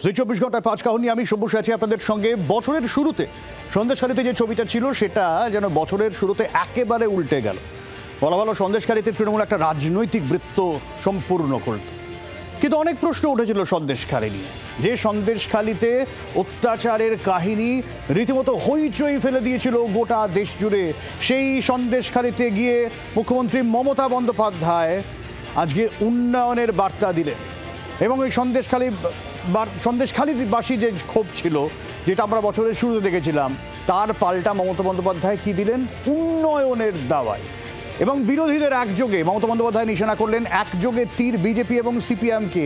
24 ঘন্টায় 5 কাহিনী আমি সবুজ আছি আপনাদের সঙ্গে। বছরের শুরুতে সন্দেশখালীতে যে ছবিটা ছিল সেটা যেন বছরের শুরুতে একেবারে উল্টে গেল। বলা ভালো সন্দেশখালীতে তৃণমূল একটা রাজনৈতিক বৃত্ত সম্পূর্ণ করল। কিন্তু অনেক প্রশ্ন উঠেছিল সন্দেশখালী নিয়ে, যে সন্দেশখালীতে অত্যাচারের কাহিনী রীতিমতো হইচই ফেলে দিয়েছিল গোটা দেশ জুড়ে। সেই সন্দেশখালীতে গিয়ে মুখ্যমন্ত্রী মমতা বন্দ্যোপাধ্যায় আজকে উন্নয়নের বার্তা দিলেন এবং এই সন্দেশখালীবাসী যে ক্ষোভ ছিল, যেটা আমরা বছরের শুরুতে দেখেছিলাম, তার পাল্টা মমতা বন্দ্যোপাধ্যায় কি দিলেন? উন্নয়নের দাওয়াই। এবং বিরোধীদের একযোগে মমতা বন্দ্যোপাধ্যায় নিশানা করলেন একযোগে তীর বিজেপি এবং সিপিএমকে।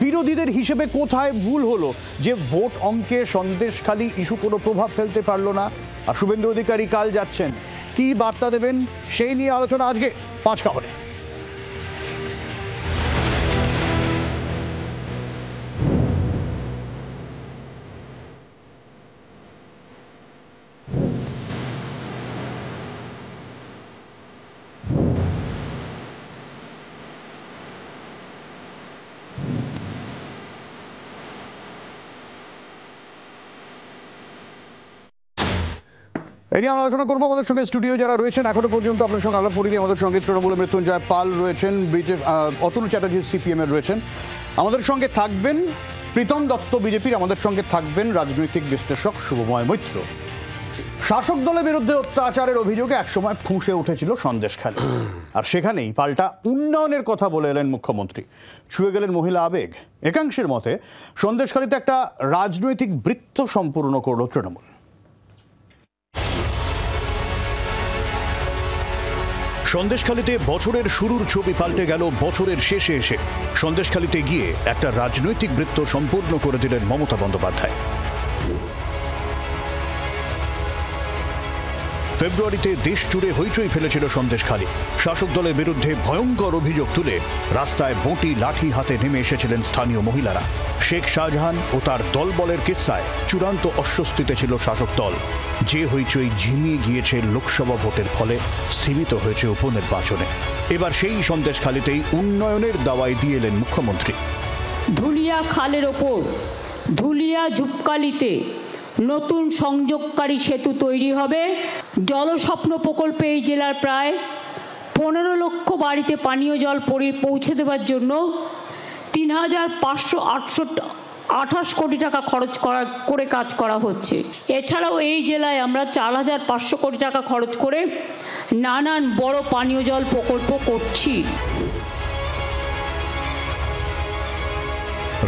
বিরোধীদের হিসেবে কোথায় ভুল হলো যে ভোট অঙ্কে সন্দেশখালী ইস্যু কোনো প্রভাব ফেলতে পারলো না? আর শুভেন্দু অধিকারী কাল যাচ্ছেন, কি বার্তা দেবেন সেই নিয়ে আলোচনা আজকে 5 কাহিনী। এই নিয়ে আলোচনা করবো। আমাদের সঙ্গে স্টুডিও যারা রয়েছেন, এখনো পর্যন্ত আপনার সঙ্গে আলাপ করিনি, আমাদের সঙ্গে তৃণমূলের মৃত্যুঞ্জয় পাল রয়েছেন, অতুল চ্যাটার্জি সিপিএম এর রয়েছেন, আমাদের সঙ্গে থাকবেন প্রীতম দত্ত বিজেপির, আমাদের সঙ্গে থাকবেন রাজনৈতিক বিশ্লেষক শুভময় মৈত্র। শাসক দলের বিরুদ্ধে অত্যাচারের অভিযোগে একসময় ফুঁসে উঠেছিল সন্দেশখালী, আর সেখানেই পাল্টা উন্নয়নের কথা বলে এলেন মুখ্যমন্ত্রী। ছুঁয়ে গেলেন মহিলা আবেগ। একাংশের মতে সন্দেশখালীতে একটা রাজনৈতিক বৃত্ত সম্পূর্ণ করল তৃণমূল। সন্দেশখালীতে বছরের শুরুর ছবি পাল্টে গেল বছরের শেষে এসে। সন্দেশখালীতে গিয়ে একটা রাজনৈতিক বৃত্ত সম্পূর্ণ করে দিলেন মমতা বন্দ্যোপাধ্যায়। ফেব্রুয়ারিতে দেশ জুড়ে হইচই ফেলেছিল সন্দেশখালী। শাসক দলের বিরুদ্ধে ভয়ঙ্কর অভিযোগ তুলে রাস্তায় বঁটি লাঠি হাতে নেমে এসেছিলেন স্থানীয় মহিলারা। শেখ শাহজাহান ও তার দলবলের কিস্সায় চূড়ান্ত অস্বস্তিতে ছিল শাসক দল। যে হইচই ঝিমিয়ে গিয়েছে লোকসভা ভোটের ফলে, স্থিমিত হয়েছে উপনির্বাচনে। এবার সেই সন্দেশখালীতেই উন্নয়নের দাওয়াই দিয়ে এলেন মুখ্যমন্ত্রী। ধুলিয়া খালের ওপর ধুলিয়া ঝুপকালিতে নতুন সংযোগকারী সেতু তৈরি হবে। জলস্বপ্ন প্রকল্পে এই জেলার প্রায় 15 লক্ষ বাড়িতে পানীয় জল পৌঁছে দেওয়ার জন্য ৩,৫28 কোটি টাকা খরচ করে কাজ করা হচ্ছে। এছাড়াও এই জেলায় আমরা ৪,৫০০ কোটি টাকা খরচ করে নানান বড় পানীয় জল প্রকল্প করছি।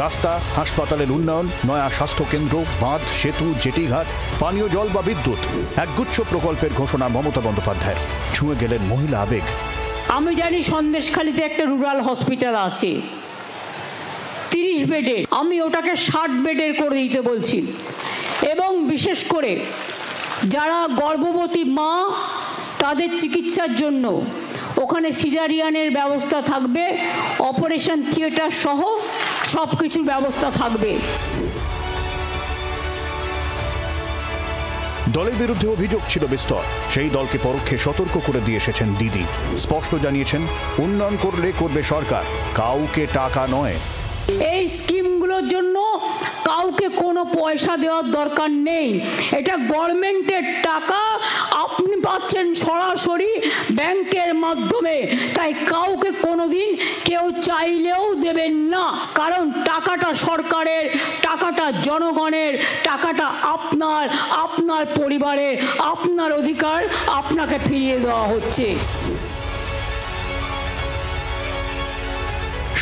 রাস্তা, হাসপাতালের উন্নয়ন, নয়া স্বাস্থ্যকেন্দ্র, বাঁধ, সেতু, জেটিঘাট, পানীয় জল বা বিদ্যুৎ, একগুচ্ছ প্রকল্পের ঘোষণা মমতা বন্দ্যোপাধ্যায়ের। ছুঁয়ে গেলেন মহিলা আবেগ। আমি জানি সন্দেশখালীতে একটা রুরাল হসপিটাল আছে 30 বেডের, আমি ওটাকে 60 বেডের করে দিতে বলছি। এবং বিশেষ করে যারা গর্ভবতী মা, তাদের চিকিৎসার জন্য ওখানে সিজারিয়ানের ব্যবস্থা থাকবে, অপারেশন থিয়েটার সহ সব কিছুর ব্যবস্থা থাকবে। দলের বিরুদ্ধে অভিযোগ ছিল বিস্তর। সেই দলকে পরোক্ষে সতর্ক করে দিয়ে এসেছেন দিদি। স্পষ্ট জানিয়েছেন, উন্নয়ন করলে করবে সরকার, কাউকে টাকা নয়। এই স্কিমগুলোর জন্য কাউকে কোনো পয়সা দেওয়ার দরকার নেই। এটা গভর্নমেন্টের টাকা, আপনি পাচ্ছেন সরাসরি ব্যাংকের মাধ্যমে। তাই কাউকে কোনোদিন কেউ চাইলেও দেবেন না, কারণ টাকাটা সরকারের, টাকাটা জনগণের, টাকাটা আপনার পরিবারের, আপনার অধিকার আপনাকে ফিরিয়ে দেওয়া হচ্ছে।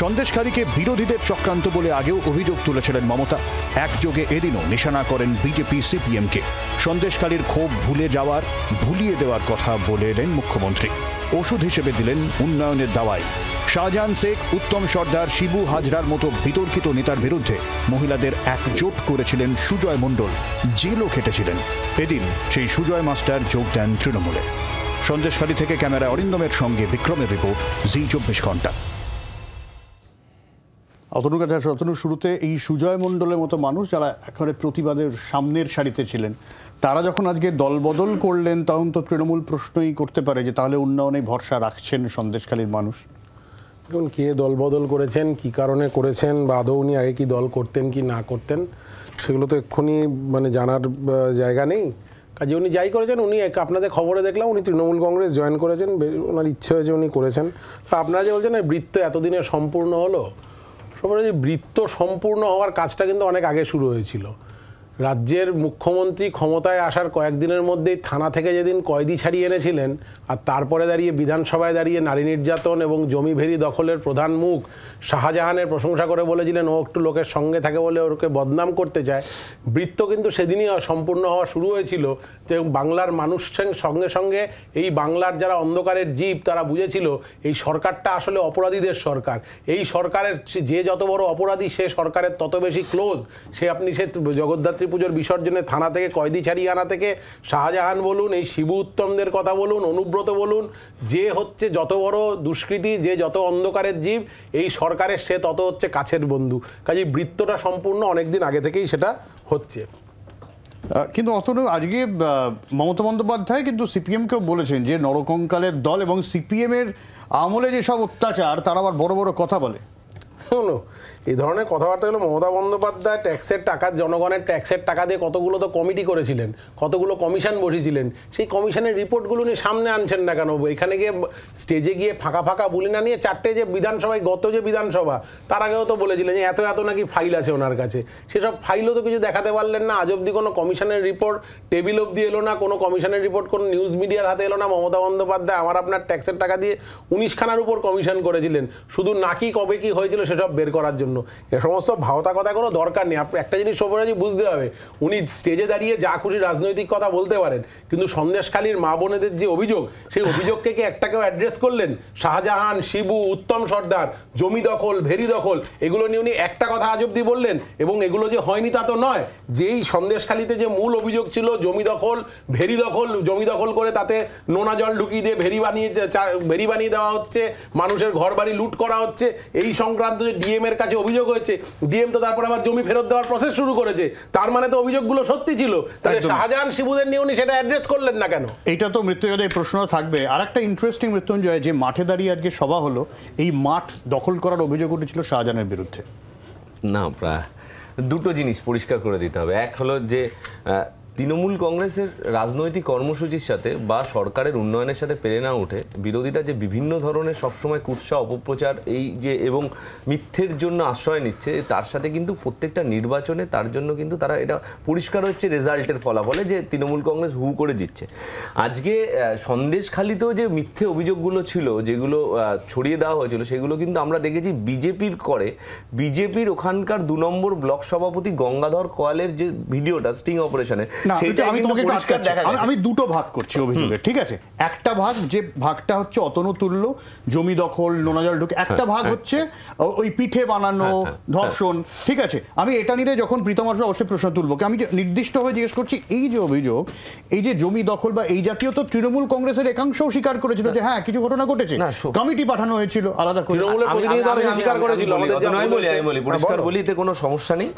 সন্দেশখালীকে বিরোধীদের চক্রান্ত বলে আগেও অভিযোগ তুলেছিলেন মমতা। একযোগে এদিনও নিশানা করেন বিজেপি সিপিএমকে। সন্দেশখালীর ক্ষোভ ভুলিয়ে দেওয়ার কথা বলে এলেন মুখ্যমন্ত্রী। ওষুধ হিসেবে দিলেন উন্নয়নের দাওয়াই। শাহজাহান শেখ, উত্তম সর্দার, শিবু হাজরার মতো বিতর্কিত নেতার বিরুদ্ধে মহিলাদের একজোট করেছিলেন সুজয় মণ্ডল, জেলও খেটেছিলেন। এদিন সেই সুজয় মাস্টার যোগ দেন তৃণমূলে। সন্দেশখালী থেকে ক্যামেরা অরিন্দমের সঙ্গে বিক্রমের রিপোর্ট, জি 24 ঘন্টা। অতনুর কাছে আসে। অতনু, শুরুতে এই সুজয় মণ্ডলের মতো মানুষ যারা একেবারে প্রতিবাদের সামনের সারিতে ছিলেন, তারা যখন আজকে দলবদল করলেন, তখন তো তৃণমূল প্রশ্নই করতে পারে যে তাহলে উন্নয়নে ভরসা রাখছেন সন্দেশখালীর মানুষ? এখন কে দল বদল করেছেন, কি কারণে করেছেন, বা আদৌ উনি আগে কি দল করতেন কি না করতেন, সেগুলো তো এক্ষুনি মানে জানার জায়গা নেই। কাজে উনি যাই করেছেন, উনি আপনাদের খবরে দেখলাম উনি তৃণমূল কংগ্রেস জয়েন করেছেন, ওনার ইচ্ছে হয়েছে উনি করেছেন। আপনারা যে বলছেন বৃত্ত এতদিনে সম্পূর্ণ হলো, সবার যে বৃত্ত সম্পূর্ণ হওয়ার কাজটা কিন্তু অনেক আগে শুরু হয়েছিল। রাজ্যের মুখ্যমন্ত্রী ক্ষমতায় আসার কয়েকদিনের মধ্যেই থানা থেকে যেদিন কয়েদি ছাড়িয়ে এনেছিলেন, আর তারপরে দাঁড়িয়ে বিধানসভায় দাঁড়িয়ে নারী নির্যাতন এবং জমি ভেরি দখলের প্রধান মুখ শাহজাহানের প্রশংসা করে বলেছিলেন ও একটু লোকের সঙ্গে থাকে বলে ওকে বদনাম করতে চায়, বৃত্ত কিন্তু সেদিনই সম্পূর্ণ হওয়া শুরু হয়েছিল। যে বাংলার মানুষের সঙ্গে সঙ্গে এই বাংলার যারা অন্ধকারের জীব তারা বুঝেছিল এই সরকারটা আসলে অপরাধীদের সরকার। এই সরকারের যে যত বড় অপরাধী সে সরকারের তত বেশি ক্লোজ। সে জগদ্ধাত্রী পুজোর বিসর্জনে থানা থেকে কয়েদি ছাড়িয়ে আনা থেকে শাহজাহান বলুন, এই শিবু উত্তমদের কথা বলুন, অনুব্রত বলুন, যে হচ্ছে যত বড় দুষ্কৃতী, যে যত অন্ধকারের জীব, এই সরকারের সে তত হচ্ছে কাছের বন্ধু। কাজেই বৃত্তটা সম্পূর্ণ অনেকদিন আগে থেকেই সেটা হচ্ছে। কিন্তু অতনু, আজকে মমতা বন্দ্যোপাধ্যায় কিন্তু সিপিএমকেও বলেছেন যে নরকঙ্কালের দল, এবং সিপিএমের আমলে যেসব অত্যাচার তারা আবার বড় বড় কথা বলে। এই ধরনের কথাবার্তাগুলো মমতা বন্দ্যোপাধ্যায় ট্যাক্সের টাকা, জনগণের ট্যাক্সের টাকা দিয়ে কতগুলো তো কমিটি করেছিলেন, কতগুলো কমিশন বসিয়েছিলেন, সেই কমিশনের রিপোর্টগুলো নিয়ে সামনে আনছেন না কেন? এখানে গিয়ে স্টেজে গিয়ে ফাঁকা ফাঁকা বলি না নিয়ে চারটে যে বিধানসভায়, গত যে বিধানসভা তার আগেও তো বলেছিলেন যে এত এত নাকি ফাইল আছে ওনার কাছে, সেসব ফাইলও তো কিছু দেখাতে পারলেন না। আজ অব্দি কোনো কমিশনের রিপোর্ট টেবিল অব্দি এলো না, কোনো কমিশনের রিপোর্ট কোনো নিউজ মিডিয়ার হাতে এলো না। মমতা বন্দ্যোপাধ্যায় আমার আপনার ট্যাক্সের টাকা দিয়ে 19 খানার উপর কমিশন করেছিলেন, শুধু নাকি কবে কি হয়েছিল সেসব বের করার জন্য। এ সমস্ত ভাওতা কথা কোনো দরকার নেই। আপনি একটা জিনিস সবরাজি বুঝতে হবে, উনি স্টেজে দাঁড়িয়ে যা খুশি রাজনৈতিক কথা বলতে পারেন, কিন্তু সন্দেশখালীর মা বোনেদের যে অভিযোগ, সেই অভিযোগকে কি একটাকেও অ্যাড্রেস করলেন? শাহজাহান, শিবু, উত্তম সর্দার, জমি দখল, ভেরি দখল, এগুলো নিয়ে উনি একটা কথা আজ অব্দি বললেন? এবং এগুলো যে হয়নি তা তো নয়। যেই সন্দেশখালীতে যে মূল অভিযোগ ছিল জমি দখল, ভেরি দখল, জমি দখল করে তাতে নোনা জল ঢুকিয়ে দিয়ে ভেরি বানিয়ে দেওয়া হচ্ছে, মানুষের ঘর বাড়ি লুট করা হচ্ছে, এই সংক্রান্ত যে ডিএম এর কাছে অভিযোগ হয়েছে, ডিএম তো তারপর আবার জমি ফেরত দেওয়ার প্রসেস শুরু করেছে, তার মানে তো অভিযোগগুলো সত্যি ছিল। তাহলে শাহজাহান শিবুদের নিয়ে উনি সেটা অ্যাড্রেস করলেন না কেন? এটা তো মৃত্যুঞ্জয় প্রশ্ন থাকবে। আর একটা ইন্টারেস্টিং মৃত্যুঞ্জয়, যে মাঠে দাঁড়িয়ে আজকে সভা হলো, এই মাঠ দখল করার অভিযোগ উঠেছিল শাহজাহানের বিরুদ্ধে। না, প্রায় দুটো জিনিস পরিষ্কার করে দিতে হবে। এক হলো যে তৃণমূল কংগ্রেসের রাজনৈতিক কর্মসূচির সাথে বা সরকারের উন্নয়নের সাথে পেরে না উঠে বিরোধীরা যে বিভিন্ন ধরনের সবসময় কুৎসা অপপ্রচার এই যে এবং মিথ্যের জন্য আশ্রয় নিচ্ছে, তার সাথে কিন্তু প্রত্যেকটা নির্বাচনে তার জন্য কিন্তু তারা এটা পরিষ্কার হচ্ছে রেজাল্টের ফলাফলে যে তৃণমূল কংগ্রেস হু করে দিচ্ছে। আজকে সন্দেশখালীতেও যে মিথ্যে অভিযোগগুলো ছিল, যেগুলো ছড়িয়ে দেওয়া হয়েছিল, সেগুলো কিন্তু আমরা দেখেছি বিজেপির করে। বিজেপির ওখানকার 2 নম্বর ব্লক সভাপতি গঙ্গাধর কয়ালের যে ভিডিওটা স্টিং অপারেশনের, আমি দুটো ভাগ করছি অভিযোগের, ঠিক আছে? একটা ভাগ, যে ভাগটা হচ্ছে অতনু তুল্য, জমি দখল, নোনা জল ঢুকে, একটা ভাগ হচ্ছে ওই পিঠে বানানো, ধর্ষণ, ঠিক আছে? আমি এটা নিয়ে যখন প্রীতম আসবে অবশ্যই প্রশ্ন তুলবো। আমি নির্দিষ্টভাবে জিজ্ঞেস করছি, এই যে অভিযোগ, এই যে জমি দখল বা এই জাতীয়, তো তৃণমূল কংগ্রেসের একাংশও স্বীকার করেছিল যে হ্যাঁ কিছু ঘটনা ঘটেছে, কমিটি পাঠানো হয়েছিল আলাদা করে। পরিষ্কার বলি, এতে কোনো সমস্যা নেই।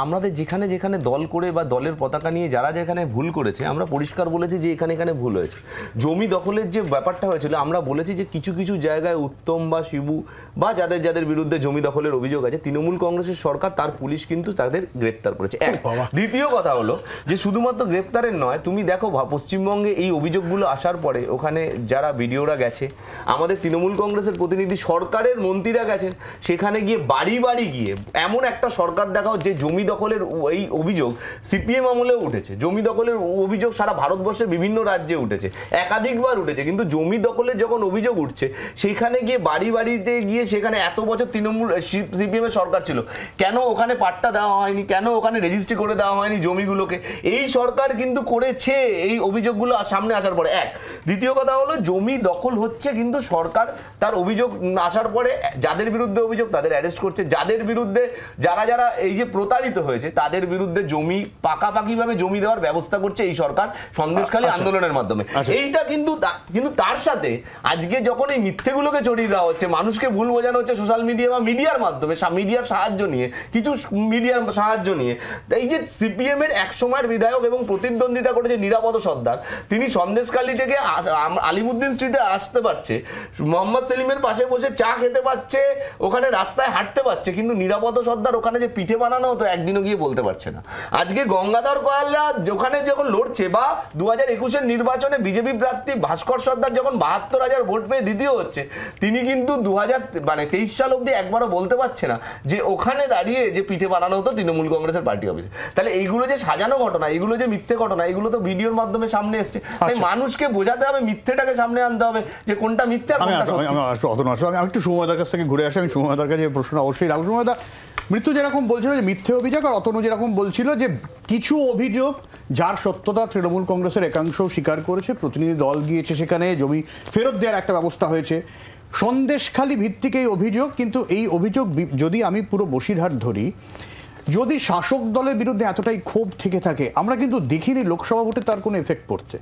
আমাদের যেখানে যেখানে দল করে বা দলের পতাকা নিয়ে যারা যেখানে ভুল করেছে, আমরা পরিষ্কার বলেছি যে এখানে এখানে ভুল হয়েছে। জমি দখলের যে ব্যাপারটা হয়েছিল, আমরা বলেছি যে কিছু কিছু জায়গায় উত্তম বা শিবু বা যাদের যাদের বিরুদ্ধে জমি দখলের অভিযোগ আছে, তৃণমূল কংগ্রেসের সরকার তার পুলিশ কিন্তু তাদের গ্রেপ্তার করেছে। দ্বিতীয় কথা হলো যে শুধুমাত্র গ্রেপ্তারের নয়, তুমি দেখো পশ্চিমবঙ্গে এই অভিযোগগুলো আসার পরে ওখানে যারা ভিডিওরা গেছে, আমাদের তৃণমূল কংগ্রেসের প্রতিনিধি, সরকারের মন্ত্রীরা গেছেন, সেখানে গিয়ে বাড়ি বাড়ি গিয়ে এমন একটা সরকার দেখাও যে জমি দখলের এই অভিযোগ সিপিএম আমলেও উঠেছে। জমি দখলের অভিযোগ সারা ভারতবর্ষের বিভিন্ন রাজ্যে উঠেছে, একাধিকবার উঠেছে, কিন্তু জমি দখলের যখন অভিযোগ উঠছে সেখানে গিয়ে বাড়ি বাড়িতে গিয়ে, সেখানে এত বছর তৃণমূল সিপিএম এর সরকার ছিল, কেন ওখানে পাট্টা দেওয়া হয়নি, কেন ওখানে রেজিস্ট্রি করে দেওয়া হয়নি জমিগুলোকে? এই সরকার কিন্তু করেছে এই অভিযোগগুলো সামনে আসার পরে। দ্বিতীয় কথা হলো, জমি দখল হচ্ছে কিন্তু সরকার তার অভিযোগ আসার পরে যাদের বিরুদ্ধে অভিযোগ তাদের অ্যারেস্ট করছে, যাদের বিরুদ্ধে যারা যারা এই যে প্রতারিত হয়েছে তাদের বিরুদ্ধে জমি পাকাপাকি কিভাবে জমি দেওয়ার ব্যবস্থা করছে এই সরকার সন্দেশখালী আন্দোলনের মাধ্যমে। এইটা কিন্তু তার সাথে আজকে যখন এই মিথ্যেগুলোকে ছড়িয়ে দেওয়া হচ্ছে, মানুষকে ভুল বোঝানো হচ্ছে সোশ্যাল মিডিয়া বা মিডিয়ার মাধ্যমে, মিডিয়ার সাহায্য নিয়ে, কিছু মিডিয়ার সাহায্য নিয়ে, এই যে সিপিএম এর এক সময়ের বিধায়ক এবং প্রতিদ্বন্দ্বিতা করেছে নিরাপদ সর্দার, তিনি সন্দেশখালী থেকে আলিমুদ্দিন স্ট্রিটে আসতে পারছে, মোহাম্মদ সেলিমের পাশে বসে চা খেতে পাচ্ছে, ওখানে রাস্তায় হাঁটতে পারছে, কিন্তু নিরাপদ সর্দার ওখানে যে পিঠে বানানো হতো একদিনও গিয়ে বলতে পারছে না। আজকে গঙ্গাধর কয়ালরা ওখানে যখন লড়ছে, বা 2021-এর নির্বাচনে বিজেপি প্রার্থী ভাস্কর সর্দার যখন 72,000 ভোট পেয়ে দ্বিতীয় হচ্ছে, তিনি কিন্তু 2023 সাল অব্দি একবারও বলতে পারছে না যে ওখানে দাঁড়িয়ে যে পিঠে বানানো হতো তৃণমূল কংগ্রেসের পার্টি অফিসে। তাহলে এইগুলো যে সাজানো ঘটনা, এগুলো যে মিথ্যে ঘটনা, এগুলো তো ভিডিওর মাধ্যমে সামনে এসছে। তাই মানুষকে বোঝাতে হবে, মিথ্যেটাকে সামনে আনতে হবে যে কোনটা মিথ্যে আর কোনটা সত্যি। আমি একটু সুময়দার কাছ থেকে ঘুরে আসি। আমি সুময়দার কাছে প্রশ্ন অবশ্যই রাখবো। সুময়দা, মৃত্যু যেরকম বলছিল যে মিথ্যে অভিযোগ, আর অতনু যেরকম বলছিল যে কিছু অভিযোগ যার সত্যতা তৃণমূল কংগ্রেসের একাংশ স্বীকার করেছে, প্রতিনিধি দল গিয়েছে সেখানে, জমি ফেরত দেওয়ার একটা ব্যবস্থা হয়েছে, সন্দেশখালী ভিত্তিক এই অভিযোগ। কিন্তু এই অভিযোগ যদি আমি পুরো বসিরহাট ধরি, যদি শাসক দলের বিরুদ্ধে এতটাই ক্ষোভ থেকে থাকে, আমরা কিন্তু দেখিনি লোকসভা ভোটে তার কোনো এফেক্ট পড়তে,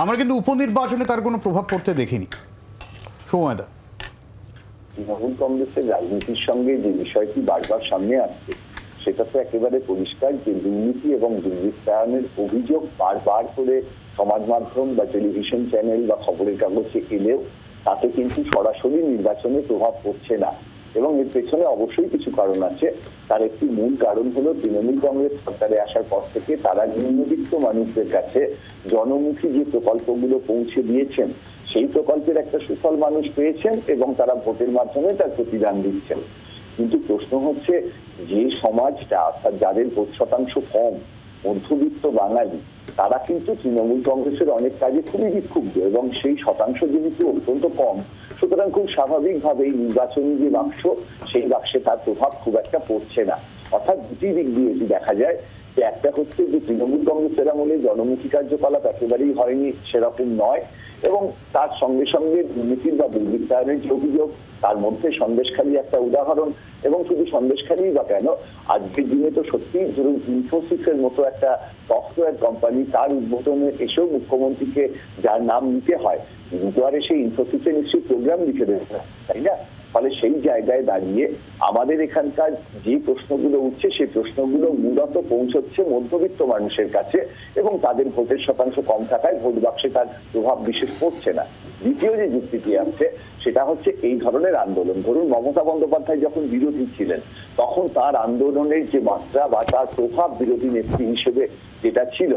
আমরা কিন্তু উপনির্বাচনে তার কোনো প্রভাব পড়তে দেখিনি। সুময়দা, তৃণমূল কংগ্রেসের রাজনীতির সঙ্গে যে বিষয়টি বারবার সামনে আসছে সেটা তো একেবারে পরিষ্কার যে দুর্নীতি এবং দুর্বৃত্তায়নের অভিযোগ বারবার করে সমাজ মাধ্যম বা টেলিভিশন চ্যানেল বা খবরের কাগজে এলেও তাতে কিন্তু সরাসরি নির্বাচনে প্রভাব পড়ছে না। এবং এর পেছনে অবশ্যই কিছু কারণ আছে। তার একটি মূল কারণ হলো তৃণমূল কংগ্রেস সরকারে আসার পর থেকে তারা নিম্নবিত্ত মানুষদের কাছে জনমুখী যে প্রকল্পগুলো পৌঁছে দিয়েছেন, সেই প্রকল্পের একটা সুফল মানুষ পেয়েছেন এবং তারা ভোটের মাধ্যমে তার প্রতিদান দিচ্ছেন। কিন্তু প্রশ্ন হচ্ছে, যে সমাজটা অর্থাৎ যাদের ভোট শতাংশ কম, মধ্যবিত্ত বাঙালি, তারা কিন্তু তৃণমূল কংগ্রেসের অনেক কাজে খুবই বিক্ষুব্ধ এবং সেই শতাংশ যেহেতু অত্যন্ত কম, সুতরাং খুব স্বাভাবিকভাবেই নির্বাচনী যে বাক্স, সেই বাক্সে তার প্রভাব খুব একটা পড়ছে না। অর্থাৎ দুটি দিক দিয়ে এটি দেখা যায় যে একটা হচ্ছে যে তৃণমূল কংগ্রেসের আমলে জনমুখী কার্যকলাপ একেবারেই হয়নি, সেরকম নয়, এবং তার সঙ্গে সঙ্গে দুর্নীতির বা দুর্বৃত্তায়নের যে অভিযোগ, তার মধ্যে সন্দেশখালী একটা উদাহরণ। এবং শুধু সন্দেশখালী বা কেন, আজকের দিনে তো সত্যি ধরুন ইনফোসিসের মতো একটা সফটওয়্যার কোম্পানি, তার উদ্বোধনে এসেও মুখ্যমন্ত্রীকে যার নাম নিতে হয়, দুয়ারে সেই ইনফোসিসে নিশ্চয়ই প্রোগ্রাম লিখে দেবে, তাই না? ফলে সেই জায়গায় দাঁড়িয়ে আমাদের এখানকার যে প্রশ্নগুলো উঠছে, সেই প্রশ্নগুলো মূলত পৌঁছচ্ছে মধ্যবিত্ত মানুষের কাছে এবং তাদের ভোটের শতাংশ কম থাকায় ভোট বাক্সে তার প্রভাব বিশেষ পড়ছে না। দ্বিতীয় যে যুক্তিটি আছে সেটা হচ্ছে এই ধরনের আন্দোলন। ধরুন মমতা বন্দ্যোপাধ্যায় যখন বিরোধী ছিলেন, তখন তার আন্দোলনের যে মাত্রা বা তার প্রভাব বিরোধী নেত্রী হিসেবে যেটা ছিল,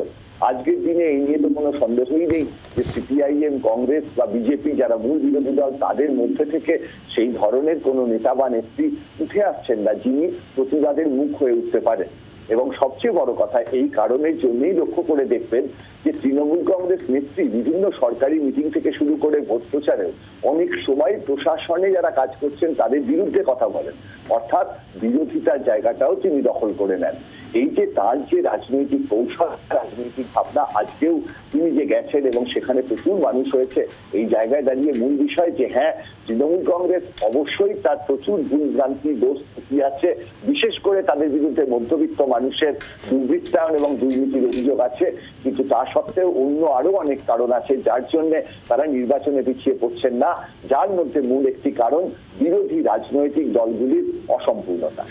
আজকের দিনে এই নিয়ে তো কোনো সন্দেহই নেই যে সিপিআইএম, কংগ্রেস বা বিজেপি যারা মূল বিরোধী দল, তাদের মধ্যে থেকে সেই ধরনের কোনো নেতা বা নেত্রী উঠে আসছেন না যিনি প্রতিবাদের মুখ হয়ে উঠতে পারেন। এবং সবচেয়ে বড় কথা, এই কারণের জন্যই লক্ষ্য করে দেখবেন যে তৃণমূল কংগ্রেস নেত্রী বিভিন্ন সরকারি মিটিং থেকে শুরু করে ভোট প্রচারেও অনেক সময় প্রশাসনে যারা কাজ করছেন তাদের বিরুদ্ধে কথা বলেন, অর্থাৎ বিরোধিতার জায়গাটাও তিনি দখল করে নেন। এই যে তার যে রাজনৈতিক কৌশল, রাজনৈতিক ভাবনা, আজকেও তিনি যে গেছেন এবং সেখানে প্রচুর মানুষ হয়েছে, এই জায়গায় দাঁড়িয়ে মূল বিষয় যে হ্যাঁ, তৃণমূল কংগ্রেস অবশ্যই তার প্রচুর ভুলভ্রান্তি দোষ ত্রুটি আছে, বিশেষ করে তাদের বিরুদ্ধে মধ্যবিত্ত মানুষের দুর্বৃত্তায়ন এবং দুর্নীতির অভিযোগ আছে, কিন্তু তা সত্ত্বেও অন্য আরো অনেক কারণ আছে যার জন্য তারা নির্বাচনে পিছিয়ে পড়ছেন না, যার মধ্যে মূল একটি কারণ বিরোধী রাজনৈতিক দলগুলির অসম্পূর্ণতা।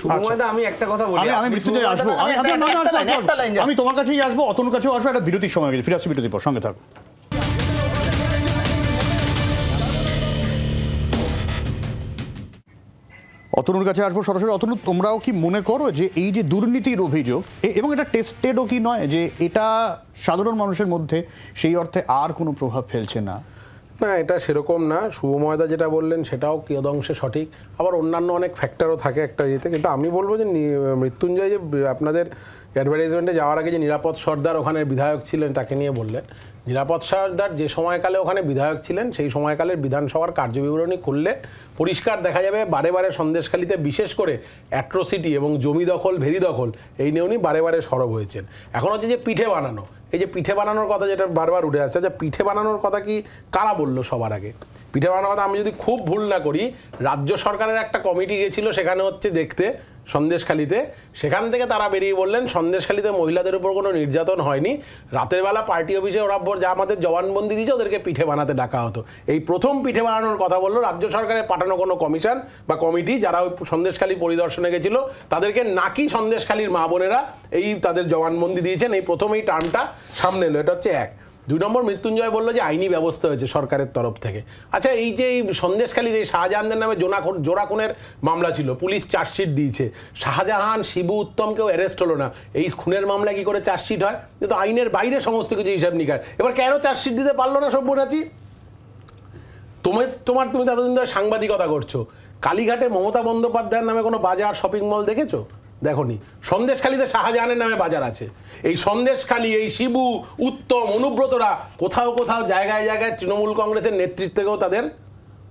আমি একটা কথা বলি, আমি তোমার কাছেই আসবো, অতনুর কাছেও আসবো, একটা বিরতির সময় গেছে, ফিরে আসছি বিরতির পর, সঙ্গে থাকো। অতনুর কাছে আসবো সরাসরি। অতনু, তোমরাও কি মনে করো যে এই যে দুর্নীতির অভিযোগ, এবং এটা টেস্টেডও কি নয়, যে এটা সাধারণ মানুষের মধ্যে সেই অর্থে আর কোনো প্রভাব ফেলছে না? না, এটা সেরকম না। শুভময়দা যেটা বললেন সেটাও কিয়দংশে সঠিক, আবার অন্যান্য অনেক ফ্যাক্টরও থাকে একটা ইয়েতে। কিন্তু আমি বলবো যে মৃত্যুঞ্জয় যে আপনাদের অ্যাডভার্টাইজমেন্টে যাওয়ার আগে যে নিরাপদ সর্দার ওখানে বিধায়ক ছিলেন তাকে নিয়ে বললেন, নিরাপদ সর্দার যে সময়কালে ওখানে বিধায়ক ছিলেন সেই সময়কালের বিধানসভার কার্যবিবরণী খুললে পরিষ্কার দেখা যাবে বারে বারে সন্দেশখালীতে বিশেষ করে অ্যাট্রোসিটি এবং জমি দখল, ভেরি দখল, এই নিয়ে উনি বারে বারে সরব হয়েছেন। এখন হচ্ছে যে পিঠে বানানো, এই যে পিঠে বানানোর কথা যেটা বারবার উঠে আসছে, যে পিঠে বানানোর কথা কি কারা বললো সবার আগে? পিঠে বানানোর কথা আমি যদি খুব ভুল না করি, রাজ্য সরকারের একটা কমিটি গেছিল সেখানে হচ্ছে দেখতে সন্দেশখালিতে, সেখান থেকে তারা বেরিয়ে বললেন সন্দেশখালিতে মহিলাদের উপর কোনো নির্যাতন হয়নি, রাতের বেলা পার্টি অফিসে ওরা যা আমাদের জবানবন্দি দিয়েছে ওদেরকে পিঠে বানাতে ডাকা হতো। এই প্রথম পিঠে বানানোর কথা বললো রাজ্য সরকারের পাঠানো কোনো কমিশন বা কমিটি যারা ওই সন্দেশখালি পরিদর্শনে গেছিল, তাদেরকে নাকি সন্দেশখালির মা বোনেরা এই তাদের জবানবন্দি দিয়েছেন। এই প্রথম এই টার্মটা সামনে এলো, এটা হচ্ছে এক। 2 নম্বর, মৃত্যুঞ্জয় বললো যে আইনি ব্যবস্থা হয়েছে সরকারের তরফ থেকে। আচ্ছা, এই যে এই সন্দেশখালিতে শাহজাহানদের নামে জোড়া খুনের মামলা ছিল, পুলিশ চার্জশিট দিয়েছে, শাহজাহান, শিবু, উত্তম কেউ অ্যারেস্ট হলো না, এই খুনের মামলায় কি করে চার্জশিট হয়? কিন্তু আইনের বাইরে সমস্ত কিছু হিসাব নিকার। এবার কেন চার্জশিট দিতে পারলো না সব্যসাচী? তুমি এতদিন ধরে সাংবাদিকতা করছো, কালীঘাটে মমতা বন্দ্যোপাধ্যায়ের নামে কোনো বাজার শপিং মল দেখেছো? দেখোনি। সন্দেশখালিতে শাহজাহানের নামে বাজার আছে। এই সন্দেশখালি, এই শিবু, উত্তম, অনুব্রতরা কোথাও কোথাও জায়গায় জায়গায় তৃণমূল কংগ্রেসের নেতৃত্বেও তাদের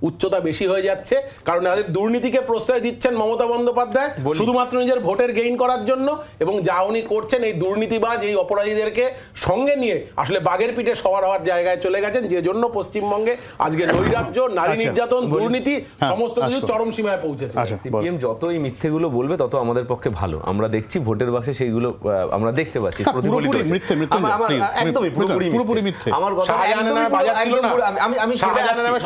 উচ্চতা বেশি হয়ে যাচ্ছে, কারণ তাদের দুর্নীতিকে প্রশ্রয় দিচ্ছেন মমতা বন্দ্যোপাধ্যায় শুধুমাত্র নিজের ভোটের গেইন করার জন্য, এবং যা উনি করছেন এই দুর্নীতিবাজ, এই অপরাধীদেরকে সঙ্গে নিয়ে আসলে বাঘের পিঠে সওয়ার হওয়ার জায়গায় চলে গেছেন, যে জন্য পশ্চিমবঙ্গে আজকে নৈরাজ্য, নারী নির্যাতন, দুর্নীতি সমস্ত কিছু চরম সীমায় পৌঁছেছে। সিপিএম যত এই মিথ্যেগুলো বলবে তত আমাদের পক্ষে ভালো। আমরা দেখছি ভোটের বাক্সে সেইগুলো আমরা দেখতে পাচ্ছি প্রতিফলিত হচ্ছে। একদমই পুরোপুরি মিথ্যে। আমার কথা, আমি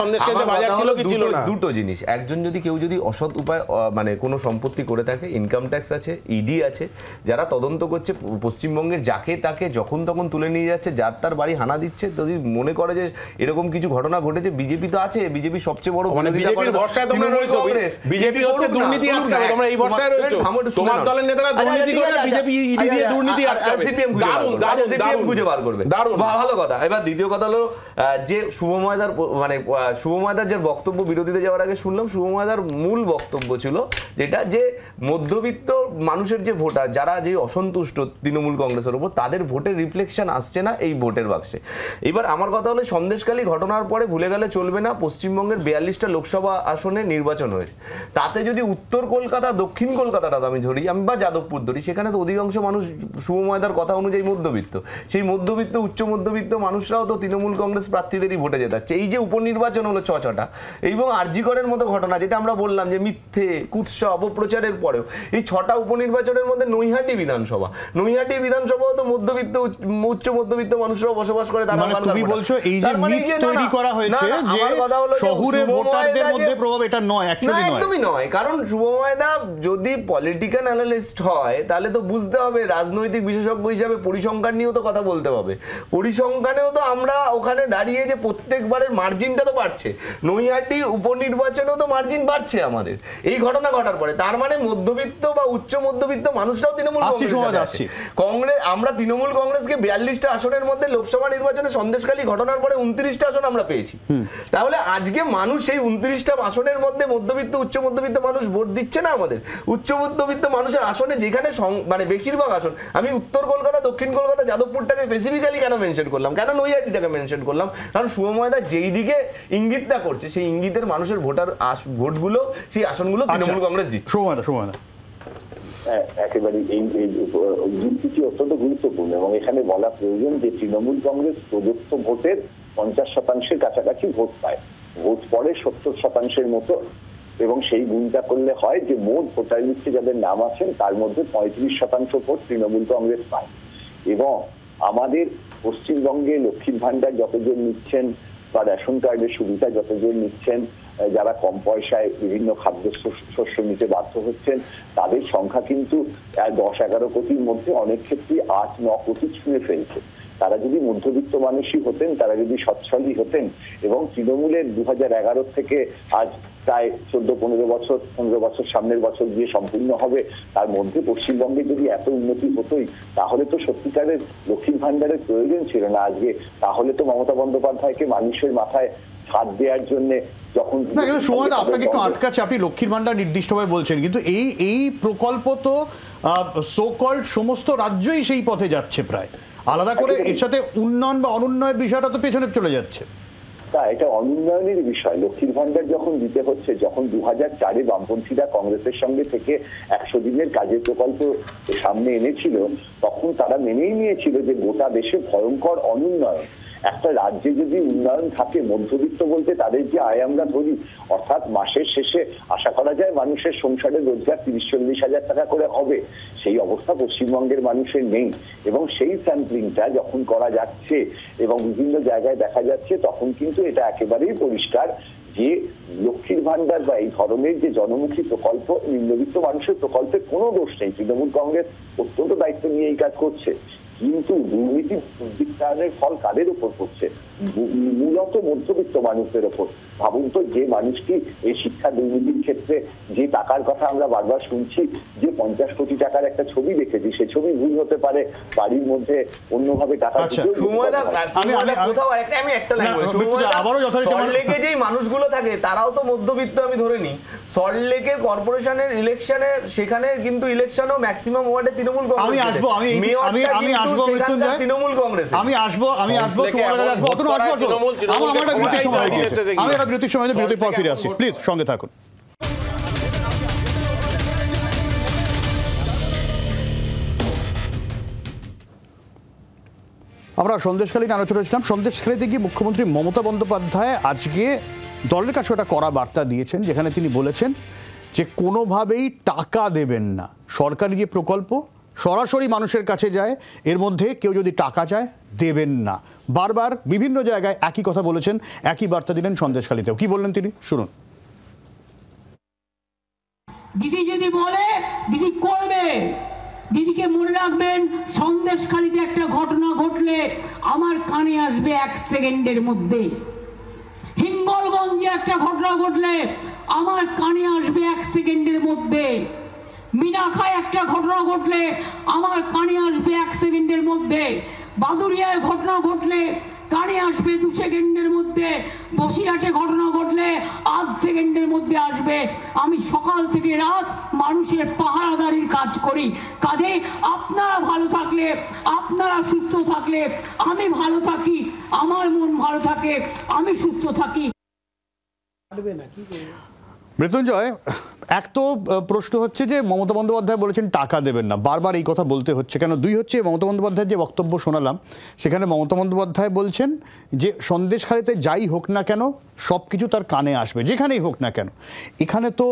সন্দেশখালিতে বাজার ছিল কি ছিল না, দুটো জিনিস। একজন যদি কেউ যদি অসৎ উপায় মানে কোনো সম্পত্তি করে থাকে, ইনকাম ট্যাক্স আছে, ইডি আছে, যারা তদন্ত করছে পশ্চিমবঙ্গের যাকে তাকে যখন তখন তুলে নিয়ে যাচ্ছে, যার তার বাড়ি হানা দিচ্ছে। যদি মনে করে যে এরকম কিছু ঘটনা ঘটেছে, বিজেপি তো আছে, বিজেপি সবচেয়ে বড় বিজেপির ভরসায় তোমরা রয়েছো, বিজেপি হচ্ছে দুর্নীতি আটকাবে, তোমরা এই ভরসায় রয়েছো, তোমার দলের নেতারা দুর্নীতি করবে, বিজেপি ইডি দিয়ে দুর্নীতি আটকাবে। সিপিএম খুঁজে বার করবে, দারুণ ভালো কথা। এবার দ্বিতীয় কথা হলো যে শুভময়দার মানে শুভময়দার যে বক্তব্য বিরোধীদের যাওয়ার আগে শুনলাম, শুভময়দার মূল বক্তব্য ছিল যেটা যে মধ্যবিত্ত মানুষের যে ভোটার, যারা যে অসন্তুষ্ট তৃণমূল কংগ্রেসের উপর, তাদের ভোটের রিফ্লেকশন আসছে না এই ভোটের বাক্সে। এবার আমার কথা হলো সন্দেশখালি ঘটনার পরে ভুলে গেলে চলবে না, পশ্চিমবঙ্গের 42টা লোকসভা আসনে নির্বাচন হয়েছে। তাতে যদি উত্তর কলকাতা, দক্ষিণ কলকাতাটা আমি ধরি, আমি বা যাদবপুর ধরি, সেখানে তো অধিকাংশ মানুষ শুভময়দার কথা অনুযায়ী মধ্যবিত্ত। সেই মধ্যবিত্ত, উচ্চ মধ্যবিত্ত মানুষরাও তো তৃণমূল কংগ্রেস প্রার্থীদেরই ভোটে জেতাচ্ছে। এই যে উপনির্বাচন হলো 6টা, এবং আরজিকরের মতো ঘটনা যেটা আমরা বললাম যে মিথ্যে, কুৎসা, অপপ্রচারের পরেও এই 6টা উপনির্বাচনের মধ্যে নৈহাটি বিধানসভা তো মধ্যবিত্ত, উচ্চ মধ্যবিত্ত মানুষরাও বসবাস করে। তারা তুমি বলছো এই যে মিথ তৈরি করা হয়েছে যে শহুরে ভোটারদের মধ্যে প্রভাব, এটা নয়, অ্যাকচুয়ালি নয়, একদমই নয়। কারণ শুভময়দা যদি পলিটিক্যাল অ্যানালিস্ট হয় তাহলে তো বুঝতে হবে, রাজনৈতিক বিশেষজ্ঞ হিসাবে পরিসংখ্যান নিয়েও তো কথা বলতে হবে। পরিসংখ্যানেও তো আমরা ওখানে দাঁড়িয়ে যে প্রত্যেকবারের মার্জিনটা তো বাড়ছে, নৈহাটি উপনির্বাচনেও তো মার্জিন বাড়ছে আমাদের এই ঘটনা ঘটার পরে। তার মানে মধ্যবিত্ত বা উচ্চ মধ্যবিত্ত মানুষরাও তৃণমূল কংগ্রেস, আমরা তৃণমূল কংগ্রেসকে 42টা আসনের মধ্যে লোকসভা নির্বাচনে সন্দেশখালি ঘটনার পরে 29টা আসন আমরা পেয়েছি। তাহলে আজকে মানুষ সেই 29টা আসনের মধ্যে মধ্যবিত্ত, উচ্চ মধ্যবিত্ত মানুষ ভোট দিচ্ছে না আমাদের। উচ্চ মধ্যবিত্ত মানুষের আসনে যেখানে মানে বেশিরভাগ আসন, আমি উত্তর কলকাতা, দক্ষিণ কলকাতা, যাদবপুরটাকে স্পেসিফিক্যালি কেন মেনশন করলাম, কেন নৈহাটিটাকে মেনশন করলাম, কারণ শুভময়দা যেই দিকে ইঙ্গিতটা করছে সেই ইঙ্গিতের মানুষের ভোটগুলো, সেই আসনগুলো তৃণমূল কংগ্রেস জিতছে। সময় একেবারে এই যুক্তিটি অত্যন্ত গুরুত্বপূর্ণ, এবং এখানে বলা প্রয়োজন যে তৃণমূল কংগ্রেস প্রদত্ত ভোটের 50% কাছাকাছি ভোট পায়, ভোট পড়ে 70% মতো, এবং সেই গুণটা করলে হয় যে মোট ভোটার লিস্টে যাদের নাম আছেন তার মধ্যে 35% ভোট তৃণমূল কংগ্রেস পায়। এবং আমাদের পশ্চিমবঙ্গে লক্ষ্মীর ভান্ডার যতজন নিচ্ছেন বা রেশন কার্ডের সুবিধা যতজন নিচ্ছেন, যারা কম পয়সায় বিভিন্ন খাদ্য শস্য নিতে বাধ্য হচ্ছেন, তাদের সংখ্যা কিন্তু 10-11 কোটির মধ্যে অনেক ক্ষেত্রে 8-9 কোটি ছুঁয়ে ফেলছে। তারা যদি মধ্যবিত্ত মানুষই হতেন, তারা যদি সচ্ছলই হতেন, এবং তৃণমূলের 2011 থেকে আজ প্রায় 14-15 বছর সামনের বছর গিয়ে সম্পূর্ণ হবে, তার মধ্যে পশ্চিমবঙ্গে যদি এত উন্নতি হতোই, তাহলে তো সত্যিকারের লক্ষ্মীর ভান্ডারের প্রয়োজন ছিল না আজকে। তাহলে তো মমতা বন্দ্যোপাধ্যায়কে মানুষের মাথায় ছাদ দেওয়ার জন্য যখন আপনাকে একটু আটকাচ্ছে, আপনি লক্ষ্মীর ভান্ডার নির্দিষ্টভাবে বলছেন, কিন্তু এই প্রকল্প তো সো কল্ড সমস্ত রাজ্যই সেই পথে যাচ্ছে প্রায়, আলাদা করে এর সাথে উন্নয়ন বা অনুন্নয়নের বিষয়টা তো পেছনে চলে যাচ্ছে। এটা অনুন্নয়নের বিষয়। লক্ষ্মীর ভান্ডার যখন দিতে হচ্ছে, যখন 2004-এ বামপন্থীরা কংগ্রেসের সঙ্গে থেকে 100 দিনের কাজের প্রকল্প সামনে এনেছিল, তখন তারা মেনেই নিয়েছিল যে গোটা দেশে ভয়ঙ্কর অনুন্নয়ন। একটা রাজ্যে যদি উন্নয়ন থাকে, মধ্যবিত্ত বলতে তাদের যে আয় আমরা ধরি, অর্থাৎ মাসের শেষে আশা করা যায় মানুষের সংসারের রোজগার 30-40 হাজার টাকা করে হবে, সেই অবস্থা পশ্চিমবঙ্গের মানুষের নেই। এবং সেই স্যাম্পলিংটা যখন করা যাচ্ছে এবং বিভিন্ন জায়গায় দেখা যাচ্ছে, তখন কিন্তু এটা একেবারেই পরিষ্কার যে লক্ষ্মীর ভান্ডার বা এই ধরনের যে জনমুখী প্রকল্প, নিম্নবিত্ত মানুষের প্রকল্পের কোনো দোষ নেই। তৃণমূল কংগ্রেস অত্যন্ত দায়িত্ব নিয়ে এই কাজ করছে, কিন্তু দুর্নীতি দুর্বৃত্তায়নের ফল কাদের উপর পড়ছে? মূলত মধ্যবিত্ত মানুষদের ওপর। ভাবুন তো, যে মানুষটি এই শিক্ষা দুর্নীতির ক্ষেত্রে যে টাকার কথা আমরা বারবার শুনছি, যে 50 কোটি টাকার একটা ছবি দেখেছি, সে ছবি ভুল হতে পারে, বাড়ির মধ্যে অন্যভাবে টাকা সল্টলেকে যেই মানুষগুলো থাকে তারাও তো মধ্যবিত্ত। আমি ধরে নিই সল্টলেকের কর্পোরেশনের ইলেকশনে, সেখানে কিন্তু ইলেকশনও ম্যাক্সিমাম ওয়ার্ডে তৃণমূল কংগ্রেস। আমি আসবো তৃণমূল কংগ্রেস। আমি আসবো বিরতির সময় বিরতির পর ফিরে আসছি, প্লিজ সঙ্গে থাকুন। আমরা সন্দেশখালী নিয়ে আলোচনা ছিলাম। সন্দেশখালীতে গিয়ে মুখ্যমন্ত্রী মমতা বন্দ্যোপাধ্যায় আজকে দলের কাছে একটা কড়া বার্তা দিয়েছেন, যেখানে তিনি বলেছেন যে কোনোভাবেই টাকা দেবেন না। সরকারি যে প্রকল্প সরাসরি মানুষের কাছে যায়, এর মধ্যে কেউ যদি টাকা চায় দেবেন না। বারবার বিভিন্ন জায়গায় একই কথা বলেছেন, একই বার্তা দিলেন সন্দেশখালীতেও। কি বললেন তিনি, শুনুন। দিদি যদি বলে দিদি করবে। দিদিকে মনে রাখবেন, সন্দেশখালীতে একটা ঘটনা ঘটলে আমার কানে আসবে 1 সেকেন্ডের মধ্যে। হিঙ্গলগঞ্জে একটা ঘটনা ঘটলে আমার কানে আসবে 1 সেকেন্ডের মধ্যে। মিনাখায় একটা ঘটনা ঘটলে আমার কানে আসবে 1 সেকেন্ডের মধ্যে। বাদুরিয়ায় ঘটনা ঘটলে কানে আসবে 2 সেকেন্ডের মধ্যে। বসিরহাটে ঘটনা ঘটলে 8 সেকেন্ডের মধ্যে আসবে। আমি সকাল থেকে রাত মানুষের পাহারাদারির কাজ করি। কাজে আপনারা ভালো থাকলে, আপনারা সুস্থ থাকলে আমি ভালো থাকি, আমার মন ভালো থাকে, আমি সুস্থ থাকি। মৃত্যুঞ্জয়, এক তো প্রশ্ন হচ্ছে যে মমতা বন্দ্যোপাধ্যায় বলেছেন টাকা দেবেন না, বারবার এই কথা বলতে হচ্ছে কেন? দুই হচ্ছে, মমতা বন্দ্যোপাধ্যায়ের যে বক্তব্য শোনালাম সেখানে মমতা বন্দ্যোপাধ্যায় বলছেন যে সন্দেশখালীতে যাই হোক না কেন সব কিছু তার কানে আসবে, যেখানেই হোক না কেন। এখানে তো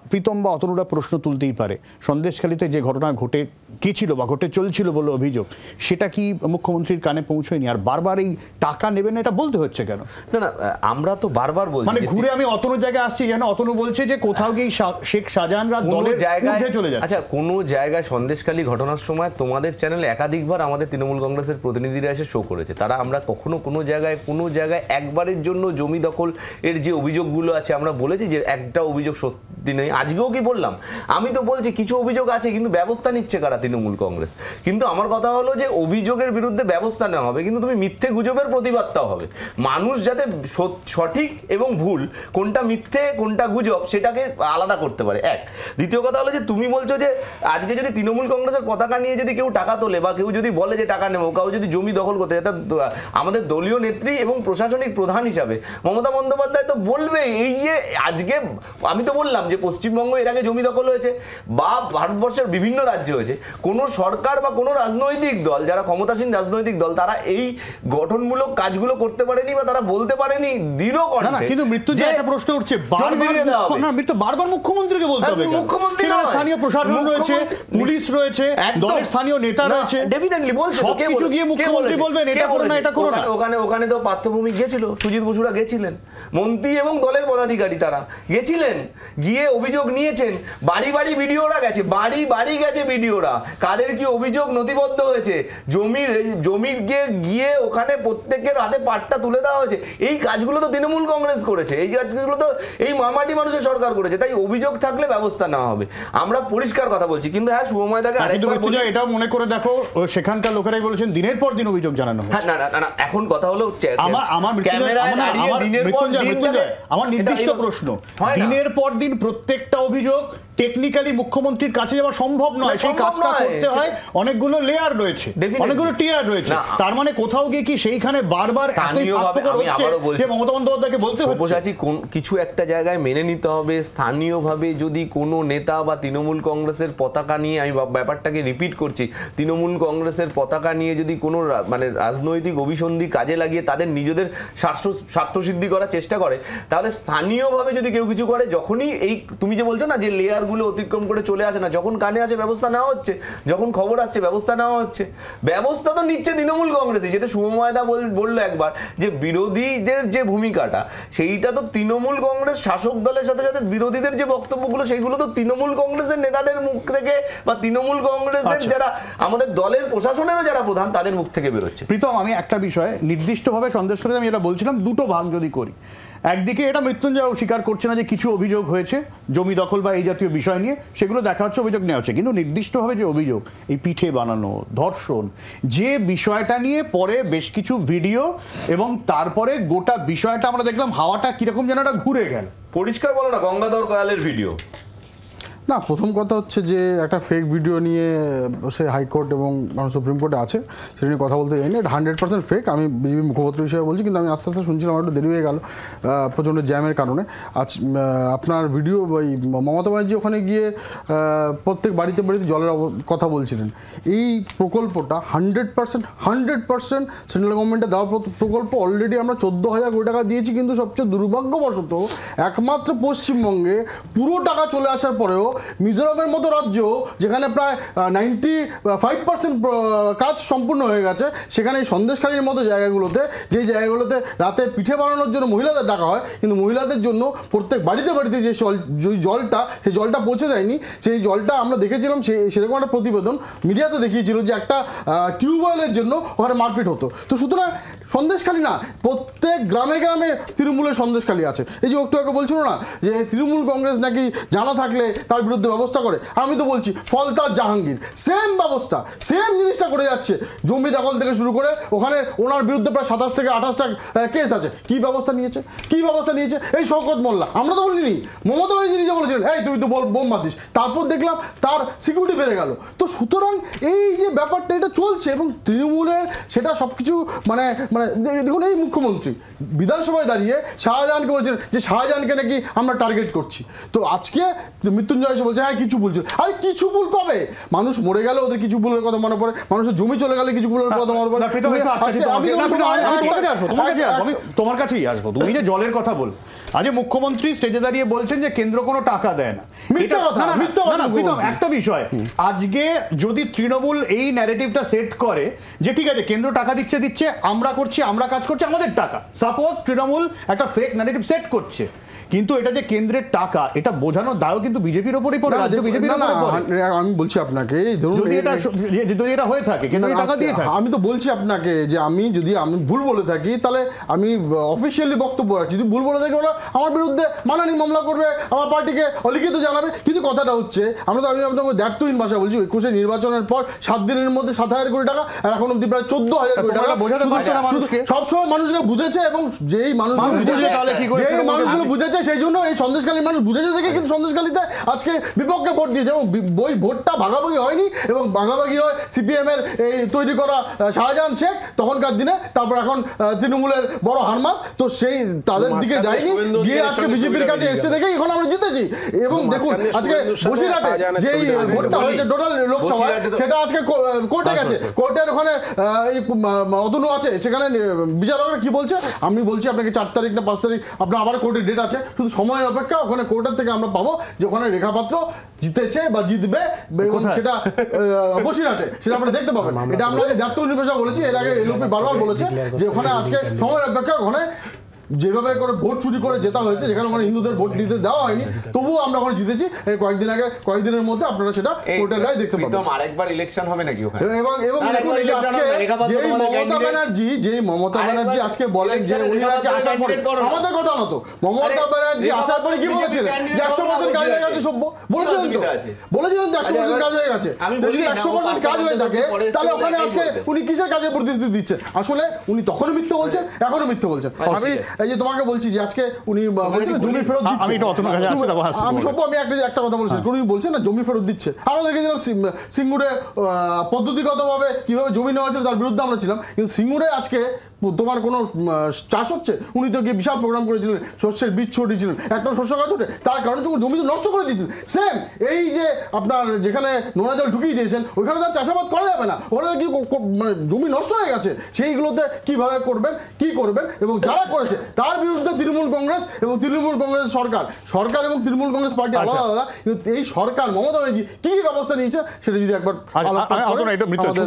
প্রীতম বা অতনুরা প্রশ্ন তুলতেই পারে, সন্দেশখালীতে যে ঘটনা ঘটে গিয়েছিল বা ঘটে চলছিল বলে অভিযোগ, সেটা কি মুখ্যমন্ত্রীর কানে পৌঁছয়নি? আর বারবার এই টাকা নেবেন না এটা বলতে হচ্ছে কেন? না না, আমরা তো বারবার বলছি, মানে ঘুরে আমি অতনুর জায়গায় আসছি, যেন অতনু বলছে যে কোথাও গিয়ে শেখ শাহজাহানরা দলের মধ্যে চলে যাচ্ছে। আচ্ছা, কোনো জায়গায় সন্দেশখালী ঘটনার সময় তোমাদের চ্যানেলে একাধিকবার আমাদের তৃণমূল কংগ্রেসের প্রতিনিধিরা এসে শো করেছে, তারা আমরা কখনো কোনো জায়গায় একবারের জন্য জমি দখল এর যে অভিযোগগুলো আছে আমরা বলেছি যে একটা অভিযোগ সত্যি নেই। আজকেও কি বললাম, আমি তো বলছি কিছু অভিযোগ আছে, কিন্তু ব্যবস্থা নিচ্ছে কারা? তৃণমূল কংগ্রেস। কিন্তু আমার কথা হলো যে অভিযোগের বিরুদ্ধে ব্যবস্থা নেওয়া হবে, কিন্তু তুমি মিথ্যে গুজবের প্রতিবাদটাও হবে। মানুষ যাতে সঠিক এবং ভুল, কোনটা মিথ্যে কোনটা গুজব, সেটাকে আলাদা করতে পারে। এক, দ্বিতীয় কথা হলো যে তুমি বলছো যে আজকে যদি তৃণমূল কংগ্রেসের পতাকা নিয়ে যদি কেউ টাকা তোলে বা কেউ যদি বলে যে টাকা নেবো, কাউ যদি জমি দখল করতে যায়, আমাদের দলীয় নেত্রী এবং প্রশাসনিক প্রধান হিসাবে মমতা বন্দ্যোপাধ্যায় তো বলবে, এই যে আজকে আমি তো বললাম যে পশ্চিমবঙ্গ এর আগে জমি দখল হয়েছে বা ভারতবর্ষের বিভিন্ন রাজ্যে হয়েছে, কোনো সরকার বা কোনো রাজনৈতিক দল, যারা ক্ষমতাসীন রাজনৈতিক দল, তারা এই গঠনমূলক কাজগুলো করতে পারেনি বা তারা বলতে পারেনি দৃঢ় কণ্ঠে। কিন্তু মৃত্যুঞ্জয় একটা প্রশ্ন উঠছে, বারবার মুখ্যমন্ত্রীকে বলতে হবে। মুখ্যমন্ত্রী স্থানীয় প্রশাসন রয়েছে, পুলিশ রয়েছে, দলের স্থানীয় নেতা রয়েছে, ডেফিনেটলি বলছে, সবকিছু গিয়ে মুখ্যমন্ত্রী বলবেন এটা করো না, এটা করো না। ওখানে তো পার্থভূমি গিয়েছিল, সুজিত বসুরা গেছিলেন, মন্ত্রী এবং দলের পদাধিকারী তারা গেছিলেন, গিয়ে অভিযোগ নিয়েছেন, বাড়ি বাড়ি ভিডিওরা গেছে, বাড়ি গেছে ভিডিওরা, কাদের কি অভিযোগ নথিবদ্ধ হয়েছে, জমির গিয়ে ওখানে প্রত্যেকের হাতে পাট্টা তুলে দেওয়া হয়েছে। এই কাজগুলো তো তৃণমূল কংগ্রেস করেছে, এই কাজগুলো তো এই মামাটি মানুষের সরকার করেছে। তাই অভিযোগ থাকলে ব্যবস্থা নেওয়া হবে, আমরা পরিষ্কার কথা বলছি। কিন্তু হ্যাঁ, শুভময় দাকে আরেকবার বলি, এটাও মনে করে দেখো, সেখানকার লোকেরাই বলেছেন দিনের পর দিন অভিযোগ জানানো হয়। না না না, এখন কথা হলো আমার নির্দিষ্ট প্রশ্ন, দিনের পর দিন প্রত্যেকটা অভিযোগ টেকনিক্যালি মুখ্যমন্ত্রীর কাছে যাওয়া সম্ভব নয়, সেই কাজটা করতে হয়, অনেকগুলো লেয়ার রয়েছে, অনেকগুলো টিয়ার রয়েছে। তার মানে কোথাও গিয়ে কি সেইখানে বারবার এতই আত্মকর হচ্ছে যে মমতা বন্দ্যোপাধ্যায়কে বলতে হচ্ছে কিছু একটা জায়গায় মেনে নিতে হবে। স্থানীয়ভাবে যদি কোনো নেতা বা তৃণমূল কংগ্রেসের পতাকা নিয়ে, আমি ব্যাপারটাকে রিপিট করছি, তৃণমূল কংগ্রেসের পতাকা নিয়ে যদি কোনো মানে রাজনৈতিক অভিসন্ধি কাজে লাগিয়ে তাদের নিজেদের স্বার্থসিদ্ধি করার চেষ্টা করে, তাহলে স্থানীয়ভাবে যদি কেউ কিছু করে, যখনই এই তুমি যে বলছো না যে লেয়ারগুলো অতিক্রম করে চলে আসে না, যখন কানে আসে ব্যবস্থা নেওয়া হচ্ছে, যখন খবর আসছে ব্যবস্থা নেওয়া হচ্ছে। ব্যবস্থা তো নিচ্ছে তৃণমূল কংগ্রেসই, যেটা শুভময়দা বললো একবার, যে বিরোধীদের যে ভূমিকাটা সেইটা তো তৃণমূল কংগ্রেস শাসক দলের সাথে সাথে বিরোধীদের যে বক্তব্যগুলো সেগুলো তো তৃণমূল কংগ্রেসের নেতাদের মুখ থেকে বা তৃণমূল কংগ্রেসের যারা আমাদের দলের প্রশাসনেরও যারা প্রধান তাদের মুখ থেকে বেরোচ্ছে। প্রীতম, আমি একটা বিষয় নির্দিষ্টভাবে সন্দেশ করে আমি এটা বলছিলাম, দুটো ভাগ যদি করি। একদিকে এটা মৃত্যুঞ্জয় স্বীকার করছে না যে কিছু অভিযোগ হয়েছে জমি দখল বা এই জাতীয় বিষয় নিয়ে, সেগুলো দেখা হচ্ছে, অভিযোগ নেওয়া হচ্ছে, কিন্তু নির্দিষ্টভাবে যে অভিযোগ এই পিঠে বানানো, ধর্ষণ, যে বিষয়টা নিয়ে পরে বেশ কিছু ভিডিও এবং তারপরে গোটা বিষয়টা আমরা দেখলাম হাওয়াটা কিরকম যেন একটা ঘুরে গেল। পরিষ্কার বলো না গঙ্গাধর কয়ালের ভিডিও না, প্রথম কথা হচ্ছে যে একটা ফেক ভিডিও নিয়ে সে হাইকোর্ট এবং সুপ্রিম কোর্টে আছে, সেটা নিয়ে কথা বলতে যাইনি। এটা 100% ফেক। আমি বিজেপি মুখপাত্র হিসেবে বলছি, কিন্তু আমি আস্তে আস্তে শুনছিলাম, একটু দেরি হয়ে গেল প্রচণ্ড জ্যামের কারণে। আজ আপনার ভিডিও ওই মমতা ব্যানার্জি ওখানে গিয়ে প্রত্যেক বাড়িতে বাড়িতে জলের কথা বলছিলেন। এই প্রকল্পটা 100% সেন্ট্রাল গভর্নমেন্টে দেওয়া প্রকল্প। অলরেডি আমরা 14,000 কোটি টাকা দিয়েছি, কিন্তু সবচেয়ে দুর্ভাগ্যবশত একমাত্র পশ্চিমবঙ্গে পুরো টাকা চলে আসার পরেও মিজোরামের মতো রাজ্য, যেখানে প্রায় 95% কাজ সম্পূর্ণ হয়ে গেছে, সেখানে এই সন্দেশখালীর মতো জায়গাগুলোতে, যেই জায়গাগুলোতে রাতে পিঠে বানানোর জন্য মহিলাদের ডাকা হয়, কিন্তু মহিলাদের জন্য প্রত্যেক বাড়িতে বাড়িতে যে জলটা, সেই জলটা পৌঁছে দেয়নি। সেই জলটা আমরা দেখেছিলাম, সেরকম একটা প্রতিবেদন মিডিয়াতে দেখিয়েছিল যে একটা টিউবওয়েলের জন্য ওখানে মারপিট হতো। তো সুতরাং সন্দেশখালী না, প্রত্যেক গ্রামে গ্রামে তৃণমূলের সন্দেশখালী আছে। এই যে একটু আগে বলছিল না যে তৃণমূল কংগ্রেস নাকি জানা থাকলে তার বিরুদ্ধে ব্যবস্থা করে, আমি তো বলছি ফলতার জাহাঙ্গীর সেম ব্যবস্থা, সেম জিনিসটা করে যাচ্ছে। জমি দখল থেকে শুরু করে ওখানে ওনার বিরুদ্ধে প্রায় 27 থেকে 28টা কেস আছে। কি ব্যবস্থা নিয়েছে, কি ব্যবস্থা নিয়েছে? এই শওকত মোল্লা, আমরা তো বলিনি, মমতা ব্যানার্জি নিজে বলেছিলেন এই তুই তো বোম মাতিস, তারপর দেখলাম তার সিকিউরিটি বেড়ে গেল। তো সুতরাং এই যে ব্যাপারটা এটা চলছে, এবং তৃণমূলের সেটা সব কিছু মানে মানে দেখুন, এই মুখ্যমন্ত্রী বিধানসভায় দাঁড়িয়ে শাহজাহানকে বলছেন যে শাহজাহানকে নাকি আমরা টার্গেট করছি। তো আজকে মৃত্যুঞ্জয় এসে বলছে হ্যাঁ কিছু ভুল ছিল। আরে কিছু ভুল কবে? মানুষ মরে গেল ওদের কিছু ভুলের কথা মনে পড়ে, মানুষের জমি চলে গেলে কিছু ভুলের কথা মনে পড়ে। তোমার কাছেই আসবো, তুমি যে জলের কথা বল, আজ মুখ্যমন্ত্রী স্টেজে দাঁড়িয়ে বলছেন যে কেন্দ্র কোনো টাকা দেয় না। একটা বিষয়, আজকে যদি তৃণমূল এই ন্যারেটিভটা সেট করে যে ঠিক আছে কেন্দ্র টাকা দিচ্ছে, আমরা করছি, আমরা কাজ করছি, আমাদের টাকা, সাপোজ তৃণমূল একটা ফেক ন্যারেটিভ সেট করছে, কিন্তু এটা যে কেন্দ্রের টাকা এটা বোঝানোর দায়ও কিন্তু বিজেপির উপরই পড়ে, রাজ্য বিজেপির উপরই পড়ে। আমি বলছি আপনাকে, যদি এটা হয়ে থাকে কেন্দ্র টাকা দিয়ে থাকে, আমি তো বলছি আপনাকে যে আমি ভুল বলে থাকি তাহলে আমি অফিসিয়ালি বক্তব্য রাখছি। যদি ভুল বলে থাকি ওরা আমার বিরুদ্ধে মানহানি মামলা করবে, আমার পার্টিকে অলিখিত জানাবে। কিন্তু কথাটা হচ্ছে আমি আপনাকে দ্ব্যর্থহীন ভাষা বলছি, 21 নির্বাচনের পর 7 দিনের মধ্যে 7,000 কোটি টাকা, আর এখন অব্দি প্রায় 14,000 কোটি টাকা সবসময় মানুষকে বুঝেছে, এবং যেই মানুষগুলো বুঝেছে সেই জন্য এই সন্দেশখালীর মানুষ বুঝেছে দেখে কিন্তু সন্দেশখালীতে আজকে বিপক্ষে ভোট দিয়েছে, এবং ওই ভোটটা ভাগাভাগি হয়নি, এবং ভাগাভাগি হয় সিপিএম এর এই তৈরি করা শাহজাহান শেখ তখনকার দিনে, তারপর এখন তৃণমূলের বড় হারমাত। তো সেই তাদের দিকে যায়নি, গিয়ে আজকে বিজেপির কাছে এসছে দেখে এখন আমরা জিতেছি। এবং দেখুন আজকে বসিরহাটে যে ভোটটা হয়েছে টোটাল লোকসভা, সেটা আজকে কোর্টে গেছে, কোর্টের ওখানে এই অতনু আছে, সেখানে বিচারকরা কি বলছে আমি বলছি আপনাকে 4 তারিখ না 5 তারিখ আপনার আবার কোর্টের ডেট আছে, শুধু সময় অপেক্ষা। ওখানে কোর্টের থেকে আমরা পাবো যে ওখানে রেখাপাত্র জিতেছে বা জিতবে, সেটা বসিরহাটে, সেটা আপনারা দেখতে পাবেন। এটা আমরা দ্ব্যর্থহীন ভাষা বলেছি, এর আগে এলওপি বারবার বলেছে যে ওখানে আজকে সময় অপেক্ষা। ওখানে যেভাবে করে ভোট চুরি করে জেতা হয়েছে, যেখানে ওখানে হিন্দুদের ভোট দিতে দেওয়া হয়নি, তবুও আমরা ওখানে জিতেছি। এই কয়েকদিনের মধ্যে আপনারা সেটা কোর্টের রায় দেখতে পাবেন। আরেকবার ইলেকশন হবে নাকি ওখানে? এবং দেখুন আজকে যেই মমতা ব্যানার্জি আজকে বলেন যে উনি নাকি আসার পরে, আমাদের কথা মতো মমতা ব্যানার্জি আসার পরে কি বলেছিলেন যে 100% কাজ হয়ে গেছে, সভ্য বলেছিলেন তো 100% কাজ হয়ে গেছে। যদি 100% কাজ হয়ে থাকে তাহলে ওখানে আজকে উনি কিসের কাজের প্রতিশ্রুতি দিচ্ছেন? আসলে উনি তখনও মিথ্যে বলছেন, এখনো মিথ্যে বলছেন। এই যে তোমাকে বলছি যে আজকে উনি বলছেন জমি ফেরত দিচ্ছে, আমি এটা অতনুর কাছে আসতে যাবো, আসতে আমি বলবো। সব আমি একটা কথা বলছি, উনি বলছেন না জমি ফেরত দিচ্ছে। আমরা দেখেছিলাম সিঙ্গুরে পদ্ধতিগতভাবে কিভাবে জমি নেওয়া হয়েছিল তার বিরুদ্ধে আমরা ছিলাম, কিন্তু সিঙ্গুরে আজকে তোমার কোনো চাষ হচ্ছে, উনি তো গিয়ে বিশাল প্রোগ্রাম করেছিলেন, শস্যের বীজ ছড়িয়েছিলেন, একটা শস্য গাছ উঠে তার কারণে যখন জমি তো নষ্ট করে দিয়েছিলেন। সেম এই যে আপনার যেখানে নোনা জল ঢুকিয়ে দিয়েছেন ওইখানে তার চাষাবাদ করা যাবে না, ওখানে কি মানে জমি নষ্ট হয়ে গেছে, সেইগুলোতে কিভাবে করবেন কি করবেন, এবং যারা করেছে তার বিরুদ্ধে তৃণমূল কংগ্রেস এবং তৃণমূল কংগ্রেস সরকার এবং তৃণমূল কংগ্রেস পার্টি আলাদা আলাদা, কিন্তু এই সরকার মমতা ব্যানার্জি কি কি ব্যবস্থা নিয়েছে সেটা যদি একবার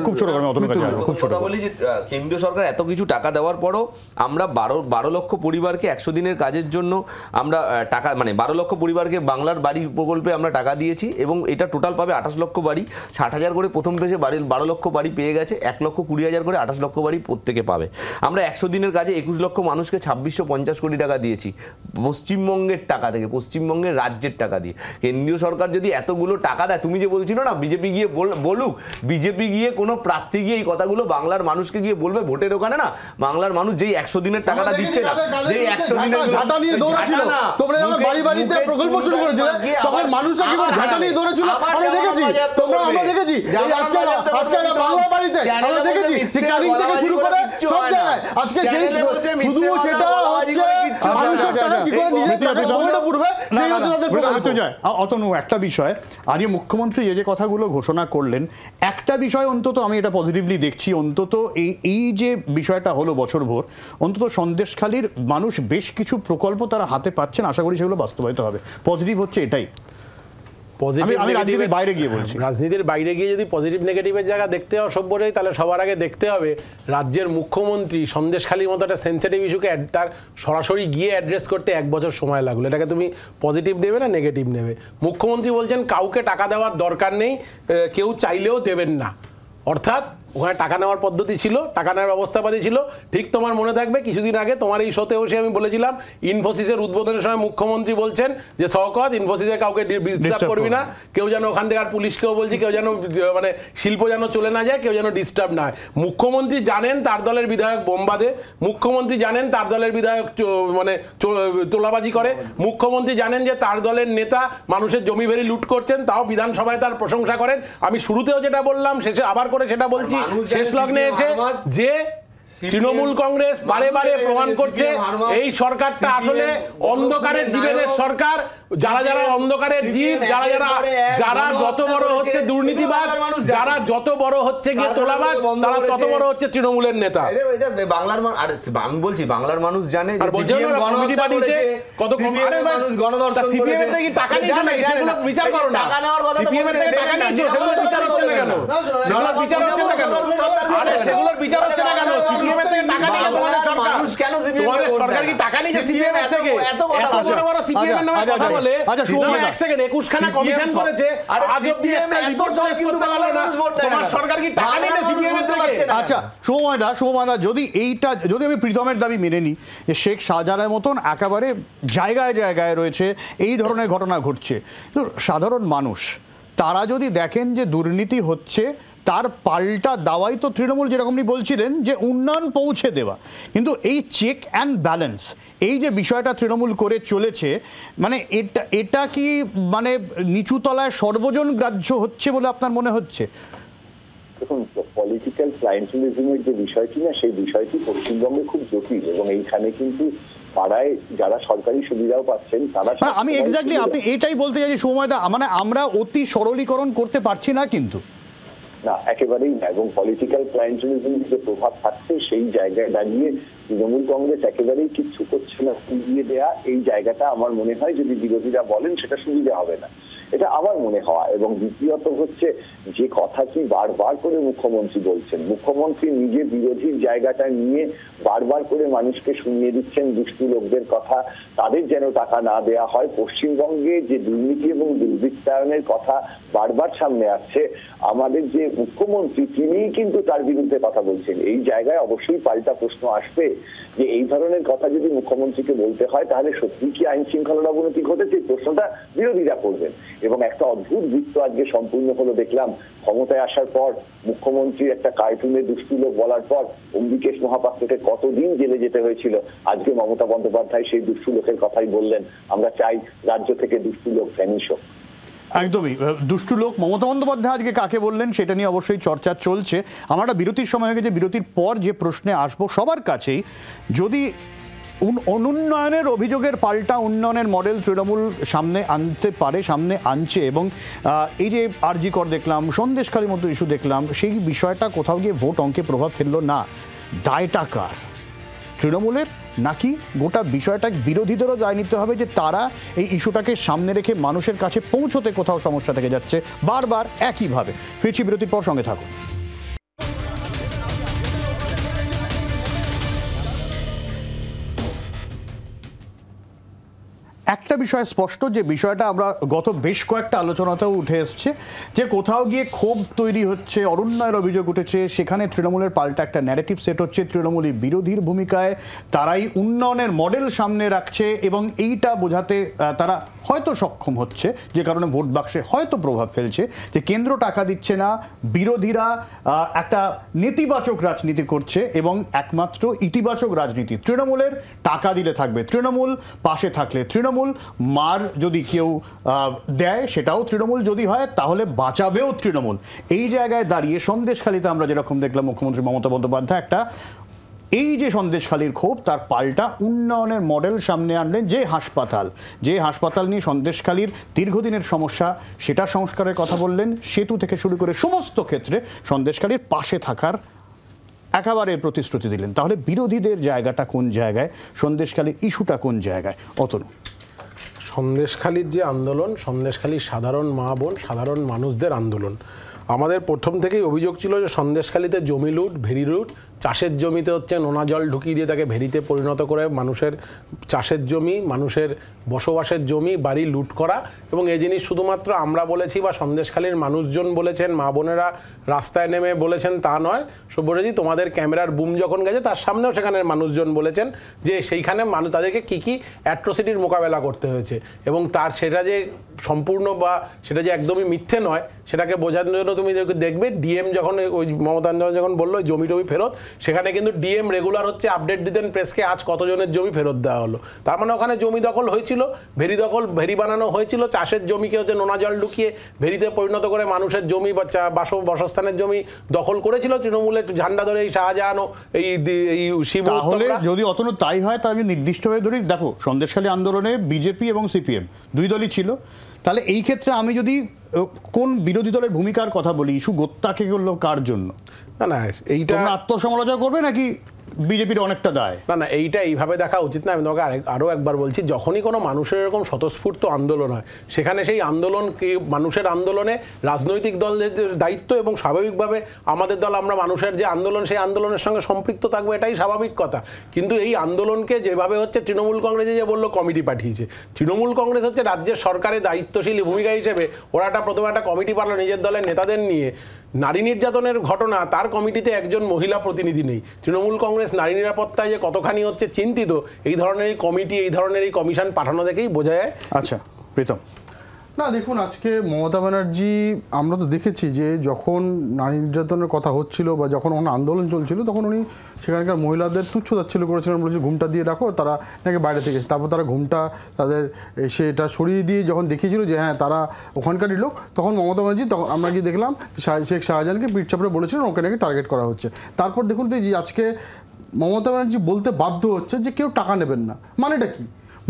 খুব ছোট করে অতনুর কাছে আসবো, খুব ছোট কথা বলি যে কেন্দ্রীয় সরকার এত কিছু টাকা দেওয়ার পরও আমরা 12 লক্ষ পরিবারকে 100 দিনের কাজের জন্য আমরা টাকা মানে 12 লক্ষ পরিবারকে বাংলার বাড়ি প্রকল্পে আমরা টাকা দিয়েছি, এবং এটা টোটাল পাবে 28 লক্ষ বাড়ি, 60,000 করে প্রথম ফেজে 12 লক্ষ বাড়ি পেয়ে গেছে, 1,20,000 করে 28 লক্ষ বাড়ি প্রত্যেকে পাবে। আমরা 100 দিনের কাজে 21 লক্ষ মানুষকে 2650 কোটি টাকা দিয়েছি পশ্চিমবঙ্গের টাকা থেকে, পশ্চিমবঙ্গের রাজ্যের টাকা দিয়ে। কেন্দ্রীয় সরকার যদি এতগুলো টাকা দেয়, তুমি যে বলছিল না বিজেপি গিয়ে বলুক, বিজেপি গিয়ে কোনো প্রার্থী গিয়ে এই কথাগুলো বাংলার মানুষকে গিয়ে বলবে ভোটের ওখানে না, বাংলার মানুষ যেই 100 দিনের টাকাটা দিচ্ছে না, যেই 100 দিনের ঝাঁটা নিয়ে দৌড়াচ্ছিল, তোমরা যখন বাড়ি বাড়িতে প্রকল্প শুরু করেছিলে তখন মানুষরা কিভাবে ঝাঁটা নিয়ে দৌড়াচ্ছিল আমরা দেখেছি, আমরা দেখেছি আজকে বাংলা বাড়িতে আমরা দেখেছি যে ক্যানিং থেকে শুরু করে সব জায়গায় আজকে সেই শুধু সেটা হচ্ছে মানুষের টাকা কি করে নিজের টাকা দৌড়ে পড়বে সেই হচ্ছে তাদের মৃত্যুঞ্জয়। অতনু, একটা বিষয় আজকে মুখ্যমন্ত্রী যে কথাগুলো ঘোষণা করলেন, একটা বিষয় অন্তত আমি এটা পজিটিভলি দেখছি, অন্তত এই যে বিষয়টা হলো বছর ভোর, অন্তত সন্দেশখালীর মানুষ বেশ কিছু প্রকল্প তারা হাতে পাচ্ছেন, আশা করি সেগুলো বাস্তবায়িত হবে। পজিটিভ হচ্ছে এটাই। আমি রাজনীতির বাইরে গিয়ে বলছি, রাজনীতির বাইরে গিয়ে যদি পজিটিভ নেগেটিভের জায়গা দেখতে হয় সভ্যরাই, তাহলে সবার আগে দেখতে হবে রাজ্যের মুখ্যমন্ত্রী সন্দেশখালীর মতো একটা সেন্সিটিভ ইস্যুকে তার সরাসরি গিয়ে অ্যাড্রেস করতে 1 বছর সময় লাগলো। এটাকে তুমি পজিটিভ নেবে না নেগেটিভ নেবে? মুখ্যমন্ত্রী বলছেন কাউকে টাকা দেওয়ার দরকার নেই, কেউ চাইলেও দেবেন না, অর্থাৎ ওখানে টাকা নেওয়ার পদ্ধতি ছিল, টাকা নেওয়ার ব্যবস্থাপাতি ছিল। ঠিক তোমার মনে থাকবে কিছুদিন আগে তোমার এই শোতে বসে আমি বলেছিলাম ইনফোসিসের উদ্বোধনের সময় মুখ্যমন্ত্রী বলছেন যে শওকত ইনফোসিসের কাউকে ডিস্টার্ব করবি না, কেউ যেন ওখান থেকে, আর পুলিশকেও বলছি কেউ যেন মানে শিল্প যেন চলে না যায়, কেউ যেন ডিস্টার্ব না হয়। মুখ্যমন্ত্রী জানেন তার দলের বিধায়ক বোম বাঁধে, মুখ্যমন্ত্রী জানেন তার দলের বিধায়ক মানে তোলাবাজি করে, মুখ্যমন্ত্রী জানেন যে তার দলের নেতা মানুষের জমি ভেরি লুট করছেন, তাও বিধানসভায় তার প্রশংসা করেন। আমি শুরুতেও যেটা বললাম শেষে আবার করে সেটা বলছি, শেষ লগ্নে এসে যে তৃণমূল কংগ্রেস বারে বারে প্রমাণ করছে এই সরকারটা আসলে অন্ধকারের জীবেদের সরকার, যারা যারা অন্ধকারের জীব, যারা যত বড় হচ্ছে দুর্নীতিবাজ, যারা যত বড় হচ্ছে গিয়ে তোলাবাজ, তারা তত বড় হচ্ছে তৃণমূলের নেতা। বাংলার আমি বলছি বাংলার মানুষ জানে কত গণদর্শন সিপিএম এর থেকে টাকা নিয়েছে নাকি সেগুলো বিচার করো না, সিপিএম এর থেকে টাকা নিয়েছে সেগুলো বিচার হচ্ছে না কেন, সেগুলোর বিচার হচ্ছে না কেন, আরে সেগুলোর বিচার হচ্ছে না কেন? সিপিএম এর থেকে টাকা নিয়েছে তোমাদের সরকার, তোমাদের সরকার কি টাকা নিয়েছে সিপিএম এর থেকে? এত বড় বড় সিপিএম এর নামে কথা বলে এক সেকেন্ড 21 খানা কমিশন করেছে, আজ অবধি একটা রিপোর্ট পেশ করতে পারলো না, তোমার সরকার কি টাকা নিয়েছে সিপিএম এর থেকে? আচ্ছা সৌময়দা, যদি আমি প্রীতমের দাবি মেনে নিই যে শেখ শাহজাহানের মতন একেবারে জায়গায় জায়গায় রয়েছে এই ধরনের ঘটনা ঘটছে, তো সাধারণ মানুষ তারা যদি দেখেন যে দুর্নীতি হচ্ছে, তার পাল্টা দাওয়াই তো তৃণমূল যেরকমই বলছিলেন যে উন্নয়ন পৌঁছে দেওয়া, কিন্তু এই চেক অ্যান্ড ব্যালেন্স এই যে বিষয়টা তৃণমূল করে চলেছে, মানে এটা কি মানে নিচুতলায় সর্বজন গ্রাহ্য হচ্ছে বলে আপনার মনে হচ্ছে? দেখুন, পলিটিক্যাল ক্লায়েন্টেলিজমের যে বিষয়টি না, সেই বিষয়টি পশ্চিমবঙ্গে খুব জটিল, এবং এইখানে কিন্তু পাড়ায় যারা সরকারি সুবিধাও পাচ্ছেন তারা, আমি এক্স্যাক্টলি আপনি এটাই বলতে চাইছি সৌময়দা, মানে আমরা অতি সরলীকরণ করতে পারছি না কিন্তু না, একেবারেই না। এবং পলিটিক্যাল ক্লায়েন্টেলিজমের যে প্রভাব থাকছে সেই জায়গায় দাঁড়িয়ে তৃণমূল কংগ্রেস একেবারেই কিচ্ছু করছে না, ফুরিয়ে দেয়া এই জায়গাটা আমার মনে হয় যদি বিরোধীরা বলেন সেটা সুবিধা হবে না, এটা আমার মনে হয়। এবং দ্বিতীয়ত হচ্ছে যে কথাটি বারবার করে মুখ্যমন্ত্রী বলছেন, মুখ্যমন্ত্রী নিজে বিরোধীর জায়গাটা নিয়ে বারবার করে মানুষকে শুনিয়ে দিচ্ছেন দুষ্টু লোকদের কথা, তাদের যেন টাকা না দেয়া হয়। পশ্চিমবঙ্গে যে দুর্নীতি এবং দুর্বৃত্তায়নের কথা বারবার সামনে আসছে, আমাদের যে মুখ্যমন্ত্রী তিনিই কিন্তু তার বিরুদ্ধে কথা বলছেন। এই জায়গায় অবশ্যই পাল্টা প্রশ্ন আসবে যে এই ধরনের কথা যদি মুখ্যমন্ত্রীকে বলতে হয় তাহলে সত্যি কি আইন শৃঙ্খলার অবনতি ঘটেছে, প্রশ্নটা বিরোধীরা করবেন। এবং একটা অদ্ভুত বৃত্ত আজকে সম্পূর্ণ হলো দেখলাম। ক্ষমতায় আসার পর মুখ্যমন্ত্রী একটা কার্টুনে দুষ্টু লোক বলার পর অম্বিকেশ মহাপাত্রকে কতদিন জেলে যেতে হয়েছিল, আজকে মমতা বন্দ্যোপাধ্যায় সেই দুষ্টু লোকের কথাই বললেন, আমরা চাই রাজ্য থেকে দুষ্টু লোক ভ্যানিশ হোক। একদমই দুষ্টু লোক মমতা বন্দ্যোপাধ্যায় আজকে কাকে বললেন সেটা নিয়ে অবশ্যই চর্চা চলছে। আমরা বিরতির সময় হয়ে গেছে, বিরতির পর যে প্রশ্নে আসবো সবার কাছেই, যদি অনুন্নয়নের অভিযোগের পাল্টা উন্নয়নের মডেল তৃণমূল সামনে আনতে পারে, সামনে আনছে, এবং এই যে আরজি কর দেখলাম, সন্দেশখালির মতো ইস্যু দেখলাম, সেই বিষয়টা কোথাও গিয়ে ভোট অঙ্কে প্রভাব ফেললো না, দায়টা কার? তৃণমূলের, নাকি গোটা বিষয়টা বিরোধীদেরও দায় নিতে হবে যে তারা এই ইস্যুটাকে সামনে রেখে মানুষের কাছে পৌঁছতে কোথাও সমস্যা থেকে যাচ্ছে বারবার একইভাবে? ফিরছি বিরতির পর, সঙ্গে থাকুন। একটা বিষয় স্পষ্ট, যে বিষয়টা আমরা গত বেশ কয়েকটা আলোচনাতেও উঠে এসছে, যে কোথাও গিয়ে ক্ষোভ তৈরি হচ্ছে, অরণ্যের অভিযোগ উঠেছে, সেখানে তৃণমূলের পাল্টা একটা ন্যারেটিভ সেট হচ্ছে, তৃণমূলী বিরোধীর ভূমিকায় তারাই উন্নয়নের মডেল সামনে রাখছে এবং এইটা বোঝাতে তারা হয়তো সক্ষম হচ্ছে, যে কারণে ভোট বাক্সে হয়তো প্রভাব ফেলছে, যে কেন্দ্র টাকা দিচ্ছে না, বিরোধীরা একটা নেতিবাচক রাজনীতি করছে এবং একমাত্র ইতিবাচক রাজনীতি তৃণমূলের, টাকা দিলে থাকবে তৃণমূল, পাশে থাকলে তৃণমূল, মার যদি কেউ দেয় সেটাও তৃণমূল, যদি হয় তাহলে বাঁচাবেও তৃণমূল। এই জায়গায় দাঁড়িয়ে সন্দেশখালিতে আমরা যেরকম দেখলাম মুখ্যমন্ত্রী মমতা বন্দ্যোপাধ্যায় একটা এই যে সন্দেশখালির ক্ষোভ, তার পাল্টা উন্নয়নের মডেল সামনে আনলেন। যে হাসপাতাল নিয়ে সন্দেশখালির দীর্ঘদিনের সমস্যা, সেটা সংস্কারের কথা বললেন, সেতু থেকে শুরু করে সমস্ত ক্ষেত্রে সন্দেশখালির পাশে থাকার একেবারে প্রতিশ্রুতি দিলেন। তাহলে বিরোধীদের জায়গাটা কোন জায়গায়, সন্দেশখালির ইস্যুটা কোন জায়গায়? অতনু, সন্দেশখালির যে আন্দোলন, সন্দেশখালির সাধারণ মা বোন, সাধারণ মানুষদের আন্দোলন। আমাদের প্রথম থেকেই অভিযোগ ছিল যে সন্দেশখালিতে জমি লুট, ভেরি লুট, চাষের জমিতে হচ্ছে নোনা জল ঢুকিয়ে দিয়ে তাকে ভেরিতে পরিণত করে মানুষের চাষের জমি, মানুষের বসবাসের জমি, বাড়ি লুট করা। এবং এই জিনিস শুধুমাত্র আমরা বলেছি বা সন্দেশখালির মানুষজন বলেছেন, মা বোনেরা রাস্তায় নেমে বলেছেন তা নয়। সব্যসাচী, তোমাদের ক্যামেরার বুম যখন গেছে তার সামনেও সেখানের মানুষজন বলেছেন যে সেইখানে তাদেরকে কী কী অ্যাট্রোসিটির মোকাবেলা করতে হয়েছে, এবং সেটা যে সম্পূর্ণ বা সেটা যে একদমই মিথ্যে নয় সেটাকে বোঝানোর জন্য তুমি দেখবে ডিএম যখন ওই মমতা যখন বললো জমি টমি ফেরত, সেখানে কিন্তু ডিএম রেগুলার হচ্ছে আপডেট দিতেন প্রেসকে, আজ কতজনের জমি ফেরত দেওয়া হলো। তার মানে ওখানে জমি দখল হয়েছিল, ভেরি বানানো হয়েছিল, চাষের জমিকে হচ্ছে নোনা জল ঢুকিয়ে ভেরিতে পরিণত করে মানুষের জমি বা বাসস্থানের জমি দখল করেছিল তৃণমূলের ঝান্ডা ধরে এই শাহজাহানও এই শিব। তাহলে যদি অতনু তাই হয়, তাহলে নির্দিষ্টভাবে ধরি, দেখো সন্দেশখালী আন্দোলনে বিজেপি এবং সিপিএম দুই দলই ছিল, তাহলে এই ক্ষেত্রে আমি যদি কোন বিরোধী দলের ভূমিকার কথা বলি, ইস্যু গোত্তাকে করলো কার জন্য? না এইটা আত্মসমালোচনা করবে নাকি বিজেপির অনেকটা দায়? না এইটা এইভাবে দেখা উচিত না। আমি তোমাকে আরও একবার বলছি, যখনই কোনো মানুষের এরকম স্বতঃস্ফূর্ত আন্দোলন হয়, সেখানে সেই আন্দোলনকে মানুষের আন্দোলনে রাজনৈতিক দলের দায়িত্ব, এবং স্বাভাবিকভাবে আমাদের দল, আমরা মানুষের যে আন্দোলন সেই আন্দোলনের সঙ্গে সম্পৃক্ত থাকবো, এটাই স্বাভাবিক কথা। কিন্তু এই আন্দোলনকে যেভাবে হচ্ছে তৃণমূল কংগ্রেসে যে বললো কমিটি পাঠিয়েছে, তৃণমূল কংগ্রেস হচ্ছে রাজ্যের সরকারের দায়িত্বশীল ভূমিকা হিসেবে ওরা প্রথমে একটা কমিটি পাঠালো নিজের দলের নেতাদের নিয়ে। নারী নির্যাতনের ঘটনা, তার কমিটিতে একজন মহিলা প্রতিনিধি নেই। তৃণমূল কংগ্রেস নারী নিরাপত্তায় যে কতখানি হচ্ছে চিন্তিত, এই ধরনের এই কমিটি, এই ধরনের এই কমিশন পাঠানো থেকেই বোঝা যায়। আচ্ছা প্রীতম, না দেখুন, আজকে মমতা ব্যানার্জি, আমরা তো দেখেছি যে যখন নারী নির্যাতনের কথা হচ্ছিল বা যখন ওখানে আন্দোলন চলছিল, তখন উনি সেখানকার মহিলাদের তুচ্ছ তাচ্ছিল্য করেছিলেন, বলেছে ঘুমটা দিয়ে রাখো, তারা নাকি বাইরে থেকে। তারপর তারা ঘুমটা তাদের সেটা সরিয়ে দিয়ে যখন দেখিয়েছিল যে হ্যাঁ তারা ওখানকারই লোক, তখন মমতা ব্যানার্জি, তখন আমরা গিয়ে দেখলাম শেখ শাহজাহানকে পিঠ চাপড়ে বলেছিলেন ওকে নাকি টার্গেট করা হচ্ছে। তারপর দেখুন যে আজকে মমতা ব্যানার্জি বলতে বাধ্য হচ্ছে যে কেউ টাকা নেবেন না। মানেটা কি?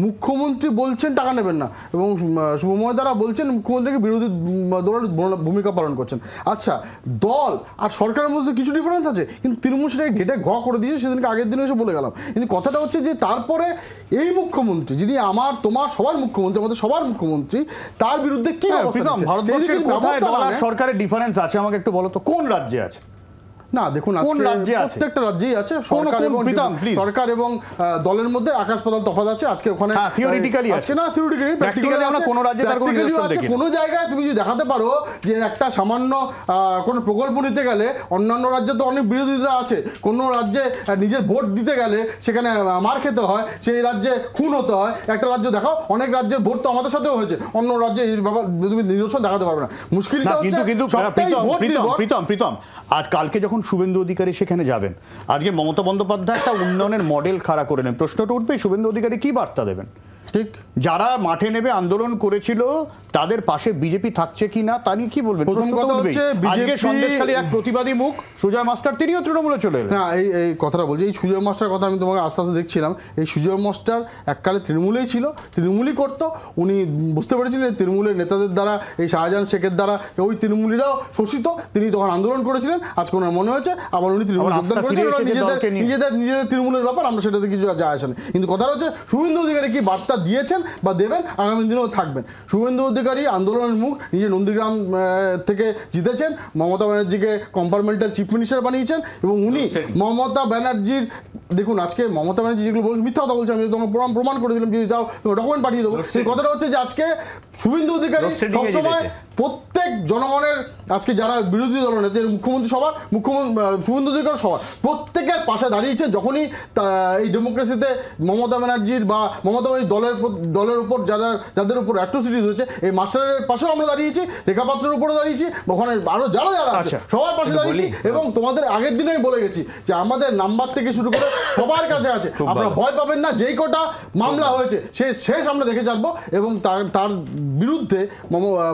মুখ্যমন্ত্রী বলছেন টাকা নেবেন না, এবং শুভময় দ্বারা বলছেন মুখ্যমন্ত্রীকে বিরোধী দলের ভূমিকা পালন করছেন। আচ্ছা, দল আর সরকারের মধ্যে কিছু ডিফারেন্স আছে, কিন্তু তৃণমূল সেটাকে ঘেটে করে দিয়েছে, সেদিনকে আগের দিনে এসে বলে গেলাম। কিন্তু কথাটা হচ্ছে যে তারপরে এই মুখ্যমন্ত্রী, যিনি আমার তোমার সবার মুখ্যমন্ত্রী, আমাদের সবার মুখ্যমন্ত্রী, তার বিরুদ্ধে কি ভারতবর্ষের কোথায় দল আর সরকারের ডিফারেন্স আছে আমাকে একটু বলো তো, কোন রাজ্যে আছে? না দেখুন কোন আজকে রাজ্যে আছে? প্রত্যেকটা রাজ্যেই আছে সরকার এবং দলের মধ্যে আকাশ পাতাল তফাৎ আছে। আজকে ওখানে হ্যাঁ, theoretically আজকে না theoretically, practically আমরা আছে। কোনো রাজ্যে তার কোনো Practically নিদর্শন আছে। দেখি না। কোনো জায়গায় তুমি যদি দেখাতে পারো যে একটা সামান্য কোনো প্রকল্প নিতে গেলে অন্যান্য রাজ্যে তো অনেক বিরোধীরা আছে, কোনো রাজ্যে নিজের ভোট দিতে গেলে সেখানে মার খেতে হয়, সেই রাজ্যে খুন হতে হয়। একটা রাজ্য দেখাও, অনেক রাজ্যের ভোট তো আমাদের সাথেও হয়েছে, অন্য রাজ্যে এই ব্যাপার তুমি নিদর্শন দেখাতে পারবে না। মুশকিলটা হচ্ছে কিন্তু সবটাই ভোট নির্ভর। প্রীতম আজ কালকে যখন শুভেন্দু অধিকারী সেখানে যাবেন, আজকে মমতা বন্দ্যোপাধ্যায় একটা উন্নয়নের মডেল খাড়া করে নেন, প্রশ্নটা উঠবে শুভেন্দু অধিকারী কি বার্তা দেবেন? ঠিক, যারা মাঠে নেবে আন্দোলন করেছিল তাদের পাশে বিজেপি থাকছে কি না তা নিয়ে কি বলবেন? প্রথম কথা হচ্ছে আজকে BJP সন্দেশখালীর এক প্রতিবাদী মুখ সুজয় মাস্টার, তিনিও তৃণমূলে চলে এলেন। না এই কথাটা বলছি, এই সুজয় মাস্টার কথা আমি তোমাকে আস্তে আস্তে দেখছিলাম। এই সুজয় মাস্টার এককালে তৃণমূলেই ছিল, তৃণমূলই করতো। উনি বুঝতে পেরেছিলেন তৃণমূলের নেতাদের দ্বারা, এই শাহজাহান শেখের দ্বারা ওই তৃণমূলীরাও শোষিত, তিনি তখন আন্দোলন করেছিলেন। আজকে ওনার মনে হয়েছে আবার উনি তৃণমূল যোগদান করেছেন, নিজেদের তৃণমূলের ব্যাপার, আমরা সেটাতে কিছু যায় আসে না। কিন্তু কথাটা হচ্ছে শুভেন্দু অধিকারী কি বার্তা দিয়েছেন বা দেবেন, আগামী দিনেও থাকবেন। শুভেন্দু অধিকারী আন্দোলনের মুখ, নিজে নন্দীগ্রাম থেকে জিতেছেন, মমতা ব্যানার্জিকে কম্পার্টমেন্টাল চিফ মিনিস্টার বানিয়েছেন এবং উনি মমতা ব্যানার্জির, দেখুন আজকে মমতা ব্যানার্জি যেগুলো বলছে মিথ্যা কথা বলছে, আমি তোমাকে প্রমাণ করে দিলাম, যদি যাও ডকুমেন্ট পাঠিয়ে দেবো। সেই কথাটা হচ্ছে যে আজকে শুভেন্দু অধিকারী সবসময় প্রত্যেক জনগণের, আজকে যারা বিরোধী দল নেতা, মুখ্যমন্ত্রী সবার, শুভেন্দু অধিকারী সবার প্রত্যেকের পাশে দাঁড়িয়েছেন। যখনই এই ডেমোক্রেসিতে মমতা ব্যানার্জির বা মমতা ব্যানার্জির দলের উপর যাদের উপর অ্যাট্রোসিটিস হয়েছে, এই মাস্টারের পাশেও আমরা দাঁড়িয়েছি, রেখাপাত্রের উপরও দাঁড়িয়েছি, ওখানে আরো যারা আছে সবার পাশে দাঁড়িয়েছি। এবং তোমাদের আগের দিনেই বলে গেছি যে আমাদের নাম্বার থেকে শুরু করে সবার কাছে আছে, আপনারা ভয় পাবেন না। যেই কটা মামলা হয়েছে শেষ আমরা দেখে যাবো এবং তার বিরুদ্ধে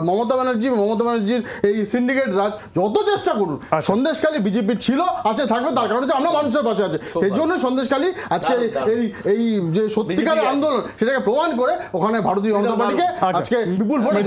মমতা ব্যানার্জির এই সিন্ডিকেট রাজ যত চেষ্টা করুন, সন্দেশখালী বিজেপির ছিল, আছে, থাকবে, তার কারণ হচ্ছে আমরা মানুষের পাশে আছে। এই জন্য সন্দেশখালী আজকে এই যে সত্যিকারের আন্দোলন সেটাকে প্রমাণ করে ওখানে ভারতীয় জনতা পার্টিকে আজকে বিপুল ভোটে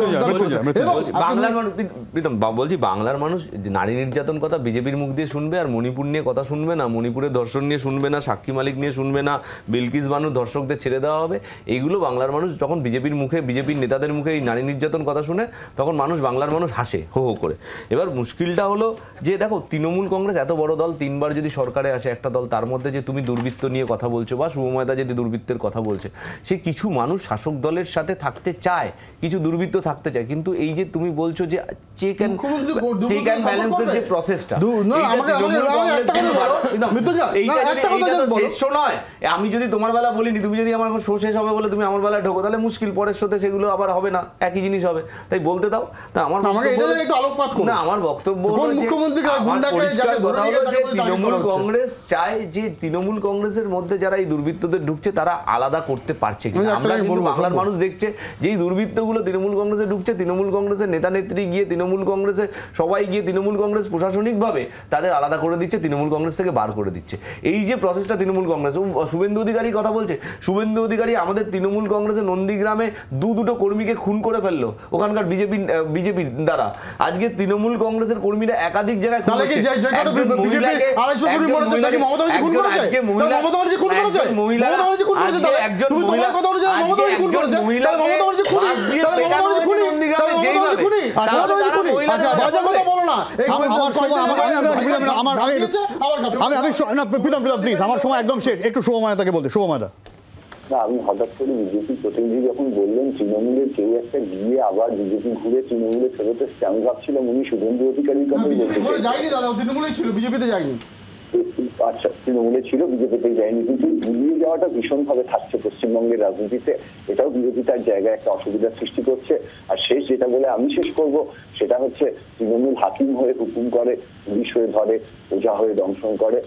বাংলার মানুষ, প্রীতম বলছি, বাংলার মানুষ নারী নির্যাতন কথা বিজেপির মুখ দিয়ে শুনবে আর মণিপুর নিয়ে কথা শুনবে না, মণিপুরের ধর্ষণ নিয়ে শুনবে না, সাক্ষী মালিক নিয়ে শুনবে না, বিলকিস বানু ধর্ষকদের ছেড়ে দেওয়া হবে, এইগুলো বাংলার মানুষ যখন বিজেপির মুখে, বিজেপির নেতাদের মুখে এই নারী নির্যাতন কথা শুনে, তখন বাংলার মানুষ হাসে হো হো করে। এবার মুশকিলটা হলো যে দেখো, তৃণমূল কংগ্রেস এত বড় দল, 3 বার যদি সরকারে আসে একটা দল, তার মধ্যে যে তুমি দুর্বৃত্ত নিয়ে কথা বলছো বা শুভময়দা যদি দুর্বৃত্তের কথা বলছে, সে কিছু মানুষ শাসক দলের সাথে থাকতে চায়, কিছু দুর্বৃত্ত থাকতে চায়, কিন্তু এই যে তুমি বলছো যে চেক অ্যান্ড ব্যালেন্সের যে প্রসেসটা, আমি যদি তোমার বেলা বলিনি, তুমি যদি আমার শো শেষ হবে বলে তুমি আমার বেলায় ঢোকো, তাহলে মুশকিল, পরের শোতে সেগুলো আবার হবে না, একই জিনিস হবে। তাই বলতে দাও। তা আমার বক্তব্য তৃণমূল কংগ্রেস চায় যে তৃণমূল কংগ্রেসের মধ্যে যারা এই দুর্বৃত্তদের ঢুকছে তারা আলাদা করতে পারছে কিনা। আমরা কিন্তু বাংলার মানুষ দেখছে যে এই দুর্বৃত্তগুলো তৃণমূল কংগ্রেসে ঢুকছে, তৃণমূল কংগ্রেসের নেতা নেত্রী গিয়ে, তৃণমূল কংগ্রেসের সবাই গিয়ে, তৃণমূল কংগ্রেস প্রশাসনিকভাবে তাদের আলাদা করে দিচ্ছে, তৃণমূল কংগ্রেস থেকে বার করে দিচ্ছে। এই যে প্রসেসটা তৃণমূল কংগ্রেস, শুভেন্দু অধিকারী কথা বলছে, শুভেন্দু অধিকারী আমাদের তৃণমূল কংগ্রেসের নন্দীগ্রামে দুটো কর্মীকে খুন করে ফেললো ওখানকার বিজেপি দ্বারা। আজকে তৃণমূল কংগ্রেসের কর্মীরা একাধিক জায়গায় আমার সময় একদম শেষ, একটু শুভময়তাকে বলতে। শুভময়তা, না, আমি হঠাৎ করে বিজেপি প্রতিনিধি যখন বললেন তৃণমূলের কেউ একটা গিয়ে আবার বিজেপি ঘুরে তৃণমূলে ফেরত এসছে, আমি ভাবছিলাম উনি শুভেন্দু অধিকারীর কথাই বলতে। আচ্ছা, তৃণমূলে ছিল, বিজেপিতে যায়নি, কিন্তু গুলিয়ে যাওয়াটা ভীষণভাবে থাকছে পশ্চিমবঙ্গের রাজনীতিতে। এটাও বিরোধী তার জায়গায় একটা অসুবিধার সৃষ্টি করছে। আর শেষ যেটা বলে আমি শেষ করব, সেটা হচ্ছে তৃণমূল হাকিম হয়ে হুকুম করে, পুলিশ হয়ে ধরে, ওঝা হয়ে দংশন করে,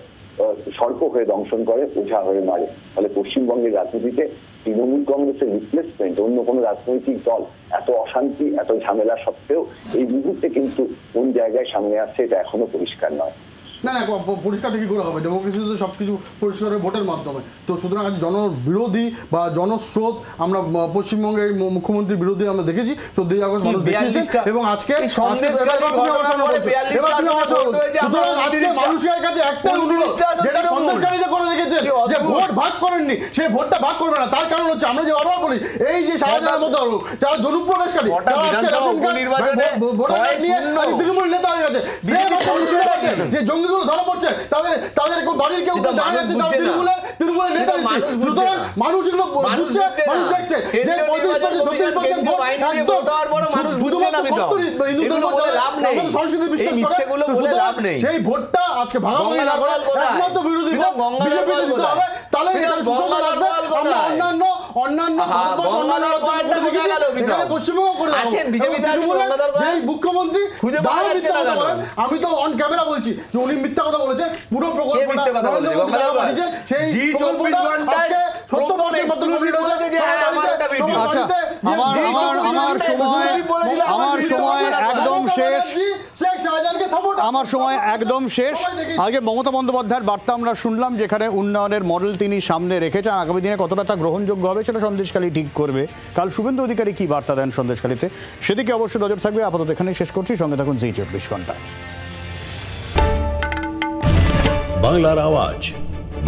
সর্প হয়ে দংশন করে, ওঝা হয়ে মারে। ফলে পশ্চিমবঙ্গের রাজনীতিতে তৃণমূল কংগ্রেসের রিপ্লেসমেন্ট অন্য কোনো রাজনৈতিক দল, এত অশান্তি, এত ঝামেলা সত্ত্বেও এই মুহূর্তে কিন্তু কোন জায়গায় সামনে আসছে এটা এখনো পরিষ্কার নয়। না, পরিষ্কারটা কি করে হবে? ডেমোক্রেসিতে তো সব কিছু পরিষ্কার ভোটের মাধ্যমে। তো সুতরাং আজ জনবিরোধী বা জনস্রোত আমরা পশ্চিমবঙ্গের মুখ্যমন্ত্রী বিরোধী আমরা দেখেছি, 14 আগস্ট মানুষ দেখিয়েছেন এবং আজকে মানুষের কাছে একটাই অনুরোধ, যেটা সন্দেশকারীতে করে দেখেছেন যে ভোট ভাগ করেননি, সেই ভোটটা ভাগ করবে না। তার কারণ হচ্ছে আমরা যে বারবার বলি, এই যে শাহজাহানের মতো লোক যারা জনপ্রবেশকারী, তৃণমূল নেতা হয়ে গেছে, যে জঙ্গি বিরোধীগুলো ধরা পড়ছে, তাদের বাড়ির কেউ দেখা যাচ্ছে তৃণমূলের নেতা। সুতরাং মানুষ এগুলো বুঝছে, মানুষ দেখছে যে 35% ভোট একদম হিন্দুদের উপর সংস্কৃতি বিশ্বাস করে, সেই ভোটটা আজকে ভাগাভাগি না করে একমাত্র বিরোধী ভোট বিজেপিকে দিতে হবে, তাহলে সুশাসন আসবে। আমরা অন্যান্য পশ্চিমবঙ্গ করে যেই মুখ্যমন্ত্রী আমি তো অন ক্যামেরা বলছি যে উনি মিথ্যা কথা বলেছে, পুরো প্রকল্পটা সেই আমার সময় একদম শেষ। আগে মমতা বন্দ্যোপাধ্যায়ের বার্তা আমরা শুনলাম, যেখানে উন্নয়নের মডেল তিনি সামনে রেখেছেন। আগামী দিনে কতটা তা গ্রহণযোগ্য হবে সেটা সন্দেশখালী ঠিক করবে। কাল শুভেন্দু অধিকারী কি বার্তা দেন সন্দেশখালীতে, সেদিকে অবশ্যই নজর থাকবে। আপাতত এখানেই শেষ করছি, সঙ্গে থাকুন জি 24 ঘন্টা। বাংলার আওয়াজ,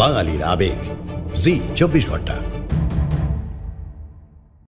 বাঙালির আবেগ, জি 24 ঘন্টা।